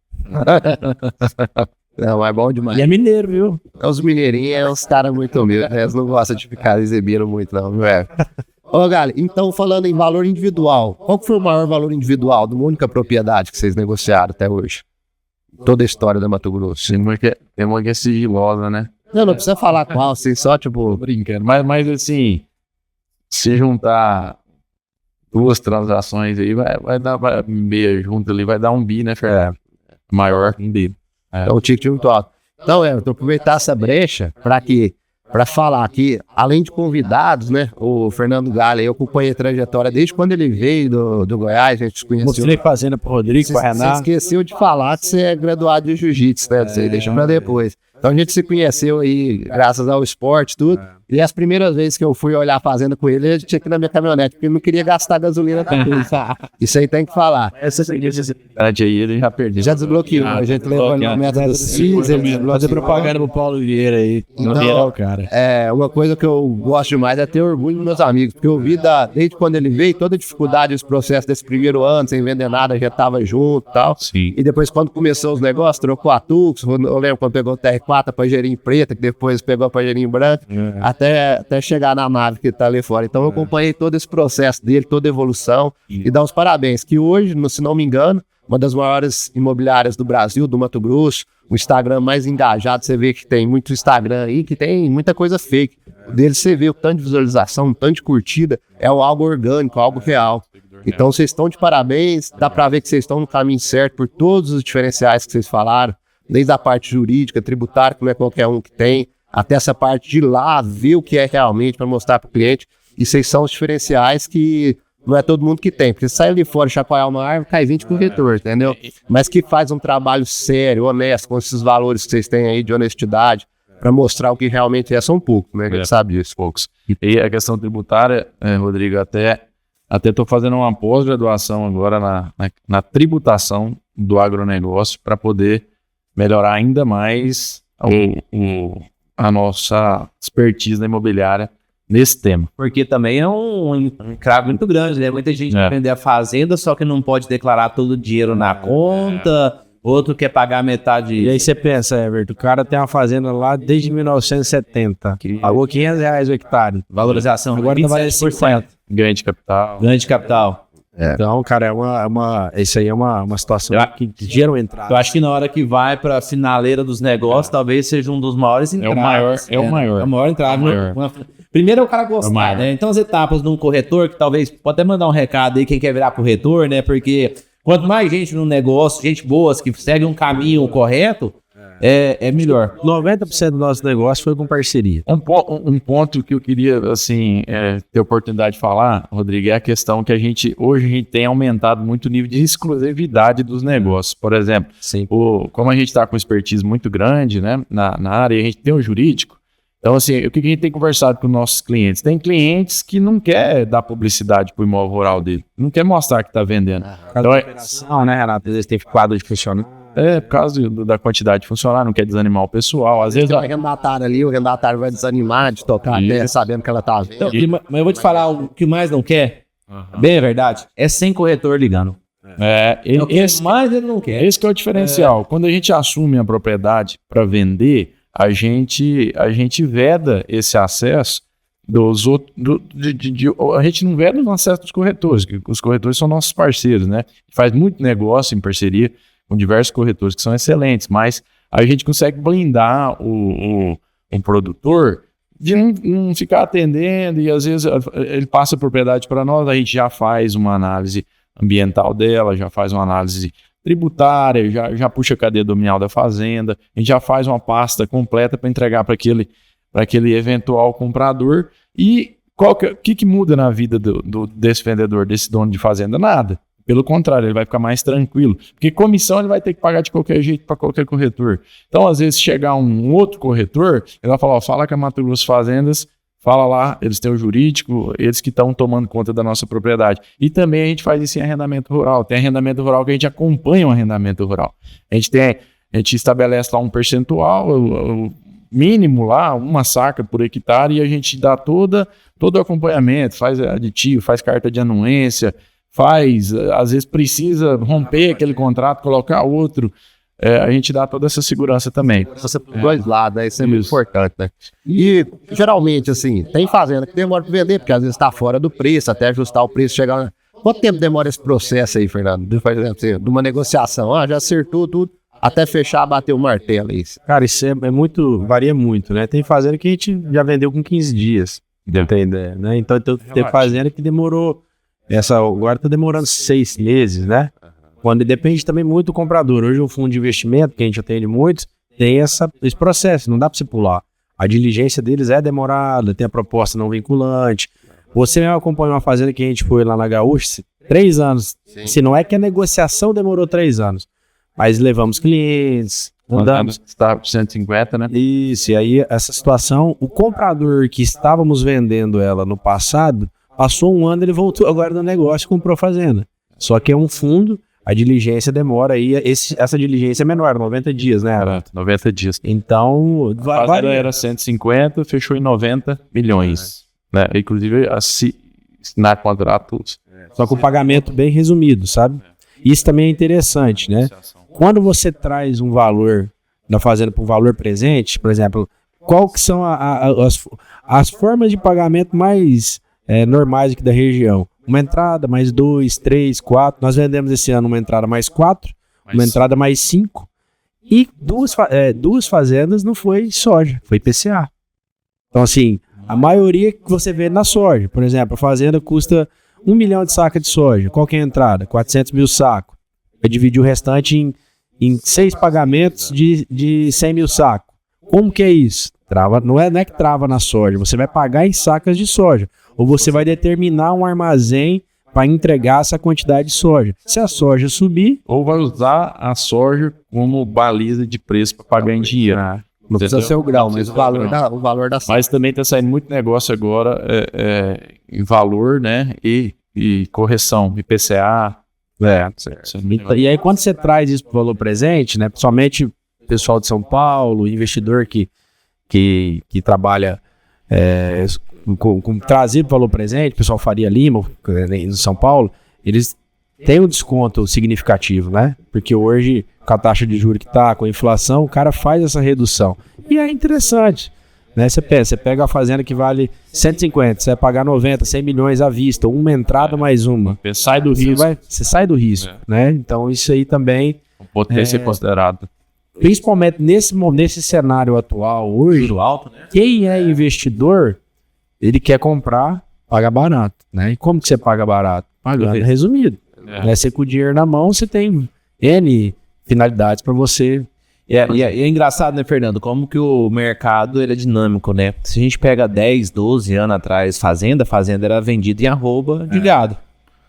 Não, é bom demais. E é mineiro, viu? Os mineirinhos é uns caras muito humildes, né? Eles não gostam de ficar exibindo muito, não, viu? Ô, Gali, então falando em valor individual, qual que foi o maior valor individual de uma única propriedade que vocês negociaram até hoje? Toda a história da Mato Grosso. Tem uma que é sigilosa, né? Não precisa falar qual, assim, só tipo... Brincando. Mas assim, se juntar 2 transações aí, vai dar meia junto ali, vai dar um bi, né, Fernando? Maior que um bi. É um ticket muito alto. Então, Everton, aproveitar essa brecha para falar aqui, além de convidados, né? O Fernando Gali, eu acompanhei a trajetória desde quando ele veio do Goiás, a gente se conheceu. Mostrei fazenda pro Rodrigo, pro Renato. Você esqueceu de falar que você é graduado de jiu-jitsu, né? Você deixa para depois. Então a gente se conheceu aí graças ao esporte e tudo. E as primeiras vezes que eu fui olhar a fazenda com ele, ele tinha que ir na minha caminhonete, porque ele não queria gastar gasolina também. Isso aí tem que falar. Essa aí ele já perdeu. Já desbloqueou. A gente levou ele no método CIS, ele desbloqueou. Fazer propaganda pro Paulo Vieira aí. Então, cara. Uma coisa que eu gosto demais é ter orgulho dos meus amigos, porque eu vi desde quando ele veio, toda a dificuldade, os processos desse primeiro ano, sem vender nada, já tava junto e tal. Sim. E depois, quando começou os negócios, trocou a Tux, eu lembro quando pegou o TR4, a Pajeirinho preta, que depois pegou a Pajeirinho branca, até chegar na nave que tá ali fora. Então eu acompanhei todo esse processo dele, toda a evolução, e dar os parabéns, que hoje, se não me engano, uma das maiores imobiliárias do Brasil, do Mato Grosso, o Instagram mais engajado, você vê que tem muito Instagram aí, que tem muita coisa fake. O dele você vê o tanto de visualização, o tanto de curtida, é algo orgânico, algo real. Então vocês estão de parabéns, dá pra ver que vocês estão no caminho certo por todos os diferenciais que vocês falaram, desde a parte jurídica, tributária, que não é qualquer um que tem, até essa parte de ir lá, ver o que é realmente para mostrar para o cliente. E vocês são os diferenciais que não é todo mundo que tem. Porque sai ali fora, chacoalhar uma árvore, cai 20 corretor, entendeu? Mas que faz um trabalho sério, honesto, com esses valores que vocês têm aí de honestidade, para mostrar o que realmente é, são poucos, né? A gente sabe disso. Poucos. E a questão tributária, Rodrigo, até estou fazendo uma pós-graduação agora na tributação do agronegócio para poder melhorar ainda mais a nossa expertise na imobiliária nesse tema. Porque também é um entrave muito grande, né? Muita gente quer vender a fazenda, só que não pode declarar todo o dinheiro na conta, outro quer pagar metade. E aí você pensa, Everton, o cara tem uma fazenda lá desde 1970, pagou R$500 o hectare. Valorização agora tá valendo 50%. Ganho de capital. Ganho de capital. Então, cara, isso aí é uma situação que gera um entrave. Eu acho que na hora que vai pra finaleira dos negócios, talvez seja um dos maiores entraves. É o maior. É o maior entrave. Primeiro é o cara gostar, né? Então as etapas de um corretor, que talvez, pode até mandar um recado aí, quem quer virar corretor, né? Porque quanto mais gente no negócio, gente boa, que segue um caminho correto, é melhor. 90% do nosso negócio foi com parceria. Um ponto que eu queria, assim, ter oportunidade de falar, Rodrigo, é a questão que hoje a gente tem aumentado muito o nível de exclusividade dos negócios. Por exemplo, como a gente está com expertise muito grande, né, na área, e a gente tem o jurídico, então, assim, o que a gente tem conversado com nossos clientes? Tem clientes que não quer dar publicidade para o imóvel rural dele, não quer mostrar que está vendendo. Então, operação, né, Renato? Às vezes tem quadro de funcionário. Por causa da quantidade de funcionário, não quer desanimar o pessoal. Às vezes o arrendatário vai desanimar de tocar até sabendo que ela tá vendo. Então, mas eu vou te falar, o que mais não quer, bem é verdade, é sem corretor ligando. Esse mais ele não quer. Esse que é o diferencial. Quando a gente assume a propriedade para vender, a gente veda esse acesso dos outros. A gente não veda o acesso dos corretores, que os corretores são nossos parceiros, né? Faz muito negócio em parceria com diversos corretores que são excelentes, mas a gente consegue blindar um produtor de não ficar atendendo e às vezes ele passa a propriedade para nós, a gente já faz uma análise ambiental dela, já faz uma análise tributária, já puxa a cadeia dominial da fazenda, a gente já faz uma pasta completa para entregar para aquele eventual comprador. E o que muda na vida desse vendedor, desse dono de fazenda? Nada. Pelo contrário, ele vai ficar mais tranquilo. Porque comissão ele vai ter que pagar de qualquer jeito para qualquer corretor. Então, às vezes, se chegar um outro corretor, ele vai falar, ó, fala com a Mato Grosso Fazendas, fala lá, eles têm o jurídico, eles que estão tomando conta da nossa propriedade. E também a gente faz isso em arrendamento rural. Tem arrendamento rural que a gente acompanha o arrendamento rural. A gente estabelece lá um percentual, o mínimo lá, uma saca por hectare, e a gente dá todo o acompanhamento, faz aditivo, faz carta de anuência, às vezes precisa romper aquele contrato, colocar outro. A gente dá toda essa segurança também. Você por dois lados, né? Isso é muito importante, né? E, geralmente, assim, tem fazenda que demora para vender, porque às vezes está fora do preço, até ajustar o preço, chegar... Quanto tempo demora esse processo aí, Fernando? De uma negociação? Já acertou tudo, até fechar, bater o martelo, isso. Cara, isso é muito, varia muito, né? Tem fazenda que a gente já vendeu com 15 dias, tem ideia, né? Então tem fazenda que demorou, agora tá demorando 6 meses, né? Quando depende também muito do comprador. Hoje o fundo de investimento, que a gente atende muitos, tem esse processo, não dá para você pular. A diligência deles é demorada, tem a proposta não vinculante. Você mesmo acompanhou uma fazenda que a gente foi lá na Gaúcha, 3 anos. Sim. Se não é que a negociação demorou 3 anos, mas levamos clientes, andamos. Está por 150, né? Isso, e aí essa situação, o comprador que estávamos vendendo ela no passado, passou 1 ano, ele voltou agora no negócio e comprou a fazenda. Só que é um fundo. A diligência demora aí, essa diligência é menor, 90 dias, né? 90 dias. Então, a fazenda era 150, fechou em 90 milhões. Né? Inclusive, assinar contratos. Só com o pagamento bem resumido, sabe? Isso também é interessante, né? Quando você traz um valor da fazenda para um valor presente, por exemplo, qual que são as formas de pagamento mais normais aqui da região? Uma entrada, mais 2, 3, 4. Nós vendemos esse ano uma entrada mais 4, uma entrada mais 5. E duas fazendas não foi soja, foi PCA. Então, assim, a maioria que você vê na soja. Por exemplo, a fazenda custa 1 milhão de saca de soja. Qual que é a entrada? 400 mil sacos. Vai dividir o restante em 6 pagamentos de 100 mil sacos. Como que é isso? Não é que trava na soja, você vai pagar em sacas de soja. Ou você vai determinar um armazém para entregar essa quantidade de soja. Se a soja subir... Ou vai usar a soja como baliza de preço para pagar em dinheiro. Não precisa ser o grau, mas o valor da soja. Mas também está saindo muito negócio agora em valor, né? E correção, IPCA. E aí quando você traz isso para o valor presente, né? Principalmente o pessoal de São Paulo, investidor que trabalha... com trazer para o valor presente, o pessoal Faria Lima, em São Paulo, eles têm um desconto significativo, né? Porque hoje, com a taxa de juros que está, com a inflação, o cara faz essa redução. E é interessante, né? Você pega a fazenda que vale 150, você vai pagar 90, 100 milhões à vista, uma entrada mais uma. Você sai do risco. Você sai do risco, né? Então isso aí também... Pode ter ser considerado. Principalmente nesse cenário atual hoje, juro alto, né? Quem é investidor... Ele quer comprar, paga barato, né? E como que você paga barato? Pagando resumido. Né? Você com o dinheiro na mão, você tem N finalidades para você. E é engraçado, né, Fernando? Como que o mercado ele é dinâmico, né? Se a gente pega 10, 12 anos atrás, a fazenda era vendida em arroba de gado.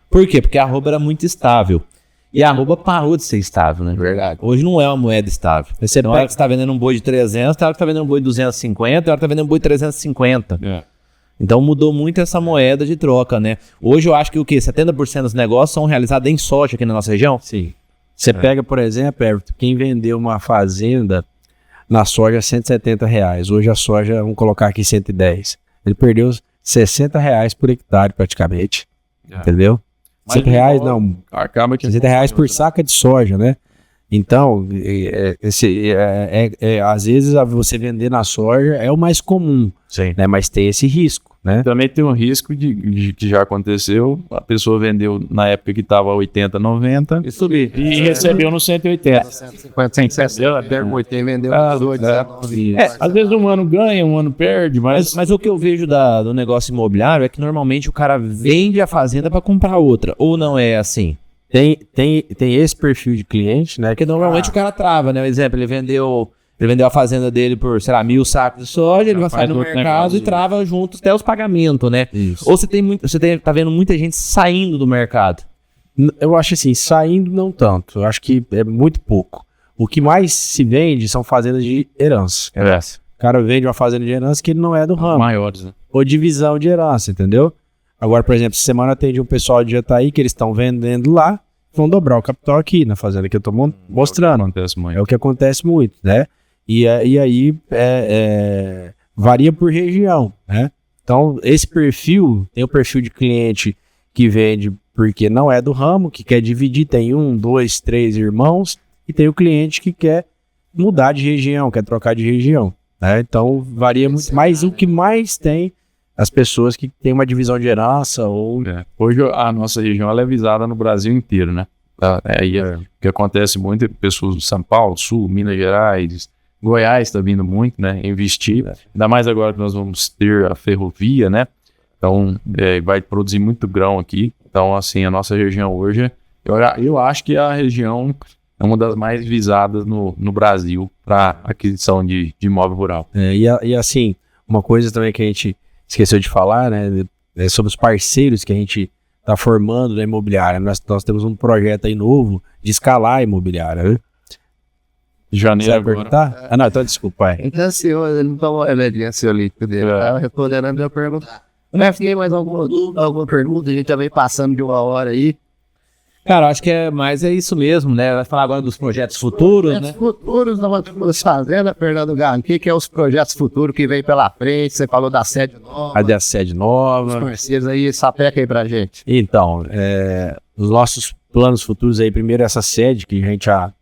Por quê? Porque a arroba era muito estável. E a arroba parou de ser estável, né? Verdade. Hoje não é uma moeda estável. Você não é que você está vendendo um boi de 300, tem hora que está vendendo um boi de 250, tem hora que está vendendo um boi de 350. Então mudou muito essa moeda de troca, né? Hoje eu acho que 70% dos negócios são realizados em soja aqui na nossa região? Sim. Você pega, por exemplo, Everton, quem vendeu uma fazenda na soja R$170. Hoje a soja, vamos colocar aqui 110. Ele perdeu R$60 por hectare praticamente. Entendeu? R$100 não. Acaba que R$60 por saca de soja, né? Então, às vezes você vender na soja é o mais comum, Sim. né? Mas tem esse risco, né? Também tem um risco de que já aconteceu, a pessoa vendeu na época que estava 80, 90 E subir. e recebeu no 180. 150, 160, pega 80 e vendeu 18, 19. Às vezes um ano ganha, um ano perde, Mas o que eu vejo do negócio imobiliário é que normalmente o cara vende a fazenda para comprar outra. Ou não é assim? Tem esse perfil de cliente, né? Porque normalmente o cara trava, né? Por exemplo, ele vendeu a fazenda dele por, sei lá, 1.000 sacos de soja, ele vai sair faz no outro mercado negócio. e trava junto até os pagamentos, né? Isso. Ou tá vendo muita gente saindo do mercado. Eu acho assim, saindo não tanto. Eu acho que é muito pouco. O que mais se vende são fazendas de herança. O cara vende uma fazenda de herança que ele não é do ramo. maiores, né? Ou divisão de herança, entendeu? Agora, por exemplo, essa semana atende um pessoal de Jataí que eles estão vendendo lá, vão dobrar o capital aqui na fazenda que eu tô mostrando. Acontece muito. É o que acontece muito, né? E aí varia por região, né? Então, esse perfil, tem o perfil de cliente que vende porque não é do ramo, que quer dividir, tem 1, 2, 3 irmãos, e tem o cliente que quer mudar de região, quer trocar de região, né? Então, varia muito. Mas o que mais tem as pessoas que têm uma divisão de herança ou... Hoje a nossa região ela é visada no Brasil inteiro, né? O que acontece muito é pessoas do São Paulo, Sul, Minas Gerais, Goiás está vindo muito, né? Investir. Ainda mais agora que nós vamos ter a ferrovia, né? Então vai produzir muito grão aqui. Então, assim, a nossa região hoje, eu acho que a região é uma das mais visadas no Brasil para aquisição de imóvel rural. E assim, uma coisa também que a gente esqueceu de falar, né? É sobre os parceiros que a gente está formando na imobiliária. Nós temos um projeto aí novo de escalar a imobiliária, né? De janeiro Você vai agora. perguntar? Não, então desculpa, pai. Ele tá ansioso, ele não tomou remédio ansiolítico dele. Tava respondendo a minha pergunta. Né, fiquei mais alguma dúvida, alguma pergunta? A gente já vem passando de 1 hora aí. Cara, acho que é isso mesmo, né? Vai falar agora dos projetos futuros, né? Futuros da Mato Grosso Fazenda, Fernando Galo. O que é os projetos futuros que vem pela frente? Você falou da sede nova. A da sede Os nova. parceiros aí, sapeca aí pra gente. Então, os nossos planos futuros aí, primeiro essa sede, que a gente já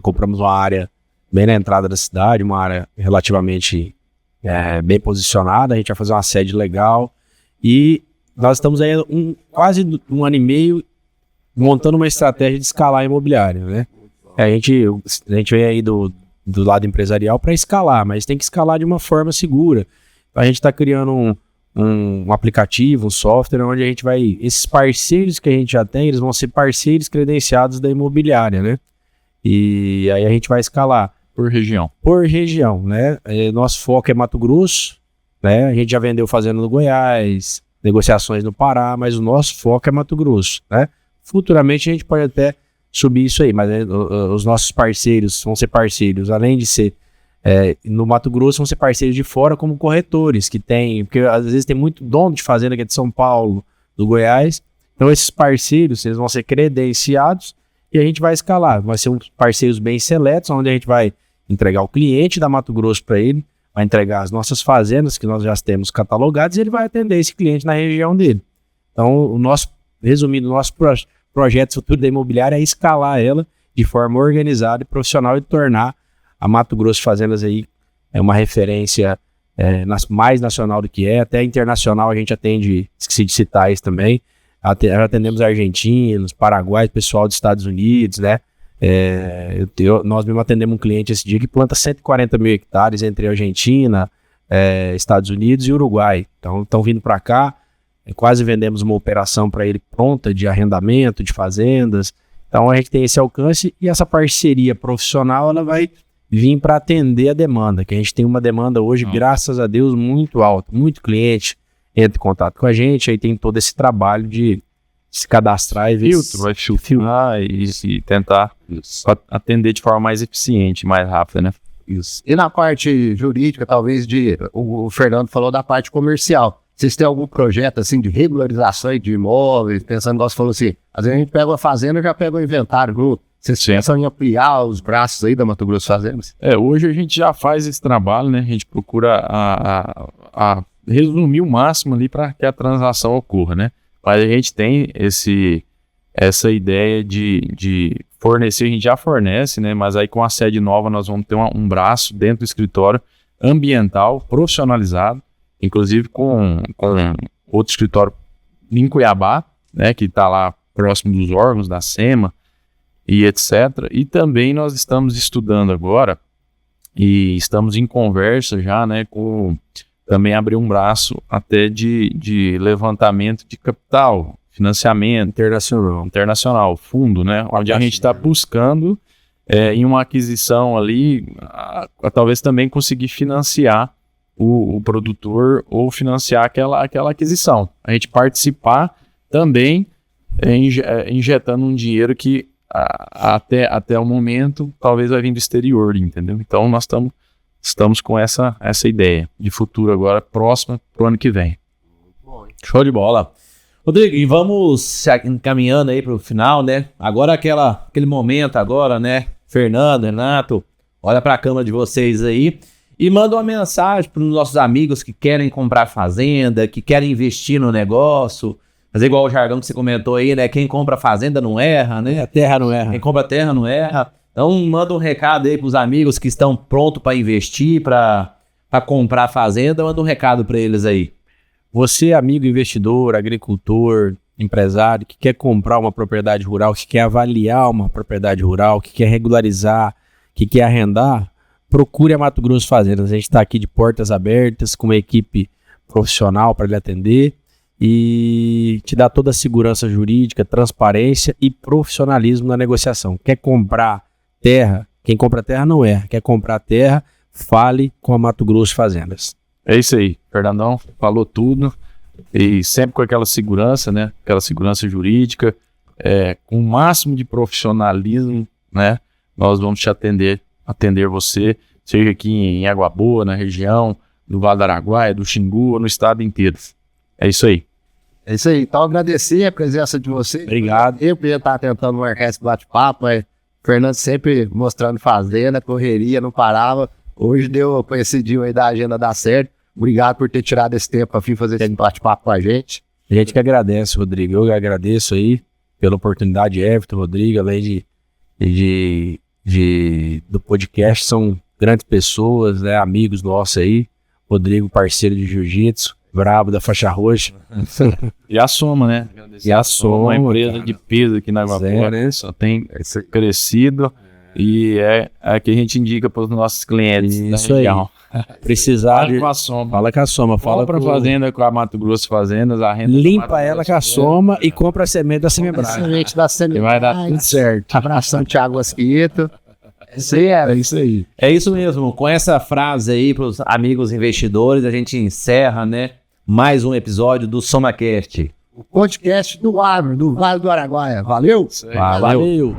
compramos uma área bem na entrada da cidade, uma área relativamente bem posicionada, a gente vai fazer uma sede legal e nós estamos aí quase um ano e meio montando uma estratégia de escalar a imobiliária, né? A gente vem aí do lado empresarial para escalar, mas tem que escalar de uma forma segura. A gente está criando um aplicativo, um software, onde a gente vai... Esses parceiros que a gente já tem, eles vão ser parceiros credenciados da imobiliária, né? E aí a gente vai escalar Por região. por região, né? Nosso foco é Mato Grosso, né? A gente já vendeu fazenda no Goiás, negociações no Pará, mas o nosso foco é Mato Grosso, né? Futuramente a gente pode até subir isso aí, mas os nossos parceiros vão ser parceiros, além de ser no Mato Grosso, vão ser parceiros de fora como corretores, que tem, porque às vezes tem muito dono de fazenda que é de São Paulo, do Goiás, então esses parceiros, eles vão ser credenciados e a gente vai escalar, vai ser uns parceiros bem seletos, onde a gente vai entregar o cliente da Mato Grosso para ele, vai entregar as nossas fazendas que nós já temos catalogadas e ele vai atender esse cliente na região dele. Então, resumindo, o nosso projeto futuro da imobiliária é escalar ela de forma organizada e profissional e tornar a Mato Grosso Fazendas aí uma referência mais nacional do que até internacional a gente atende, esqueci de citar isso também, atendemos argentinos, paraguaios, pessoal dos Estados Unidos, né? Nós mesmo atendemos um cliente esse dia que planta 140 mil hectares entre Argentina, Estados Unidos e Uruguai. Então, estão vindo para cá, quase vendemos uma operação para ele pronta de arrendamento de fazendas. Então, a gente tem esse alcance e essa parceria profissional, ela vai vir para atender a demanda, que a gente tem uma demanda hoje, graças a Deus, muito alta, muito cliente entra em contato com a gente, aí tem todo esse trabalho de se cadastrar e ver Vai filtrar e tentar atender de forma mais eficiente, mais rápida, né? Isso. E na parte jurídica, talvez o Fernando falou da parte comercial. Vocês têm algum projeto assim de regularização de imóveis? Pensando, igual você falou assim, às vezes a gente pega uma fazenda e já pega o inventário junto. Vocês pensam em ampliar os braços aí da Mato Grosso Fazendas? Hoje a gente já faz esse trabalho, né? A gente procura a resumir o máximo ali para que a transação ocorra, né? Mas a gente tem essa ideia de fornecer, a gente já fornece, né? Mas aí com a sede nova nós vamos ter um braço dentro do escritório ambiental, profissionalizado, inclusive com outro escritório em Cuiabá, né? Que está lá próximo dos órgãos da SEMA e etc. E também nós estamos estudando agora e estamos em conversa já, né? Com também abrir um braço até de levantamento de capital, financiamento internacional, fundo, né? Onde a gente está buscando em uma aquisição ali, talvez também conseguir financiar o produtor ou financiar aquela aquisição. A gente participar também injetando um dinheiro que até o momento talvez vai vir do exterior, entendeu? Então nós estamos com essa ideia de futuro agora, próxima pro ano que vem. Show de bola. Rodrigo, e vamos encaminhando aí pro final, né? Agora aquele momento agora, né? Fernando, Renato, olha pra câmera de vocês aí e manda uma mensagem pros nossos amigos que querem comprar fazenda, que querem investir no negócio, fazer igual o jargão que você comentou aí, né? Quem compra fazenda não erra, né? A terra não erra. Quem compra terra não erra. Então manda um recado aí pros amigos que estão prontos para investir, para comprar fazenda, manda um recado para eles aí. Você, amigo investidor, agricultor, empresário, que quer comprar uma propriedade rural, que quer avaliar uma propriedade rural, que quer regularizar, que quer arrendar, procure a Mato Grosso Fazendas. A gente está aqui de portas abertas, com uma equipe profissional para lhe atender e te dar toda a segurança jurídica, transparência e profissionalismo na negociação. Quer comprar terra? Quem compra terra não erra. Quer comprar terra? Fale com a Mato Grosso Fazendas. É isso aí, Fernandão falou tudo e sempre com aquela segurança, né? Aquela segurança jurídica, com o máximo de profissionalismo, né? Nós vamos te atender você, seja aqui em Água Boa, na região, do Vale do Araguaia, do Xingu, no estado inteiro. É isso aí. É isso aí. Então, agradecer a presença de vocês. Obrigado. Eu ia estar tentando marcar esse bate-papo, mas o Fernando sempre mostrando fazenda, correria, não parava. Hoje deu conhecidinho aí da agenda dar certo. Obrigado por ter tirado esse tempo para vir fazer esse bate-papo com a gente. A gente que agradece, Rodrigo. Eu agradeço aí pela oportunidade, Everton, Rodrigo, além do podcast. São grandes pessoas, né, amigos nossos aí. Rodrigo, parceiro de jiu-jitsu, brabo da faixa roxa. E a Soma, né? E a Soma, uma empresa cara, de peso aqui na Água Boa, né? só tem crescido e é que a gente indica para os nossos clientes Isso da região. Precisar Fala com a Soma. Fala com a Soma. Fala para fazenda com a Mato Grosso Fazendas, a renda. Limpa ela com a Soma e compra a semente da Semebra. Semente da Semebra. Vai dar tudo certo. Abração, Thiago Asquito. É isso aí. É isso mesmo. Com essa frase aí para os amigos investidores, a gente encerra, né? Mais um episódio do SomaCast. O podcast do agro, do Vale do Araguaia. Valeu? Valeu. Valeu.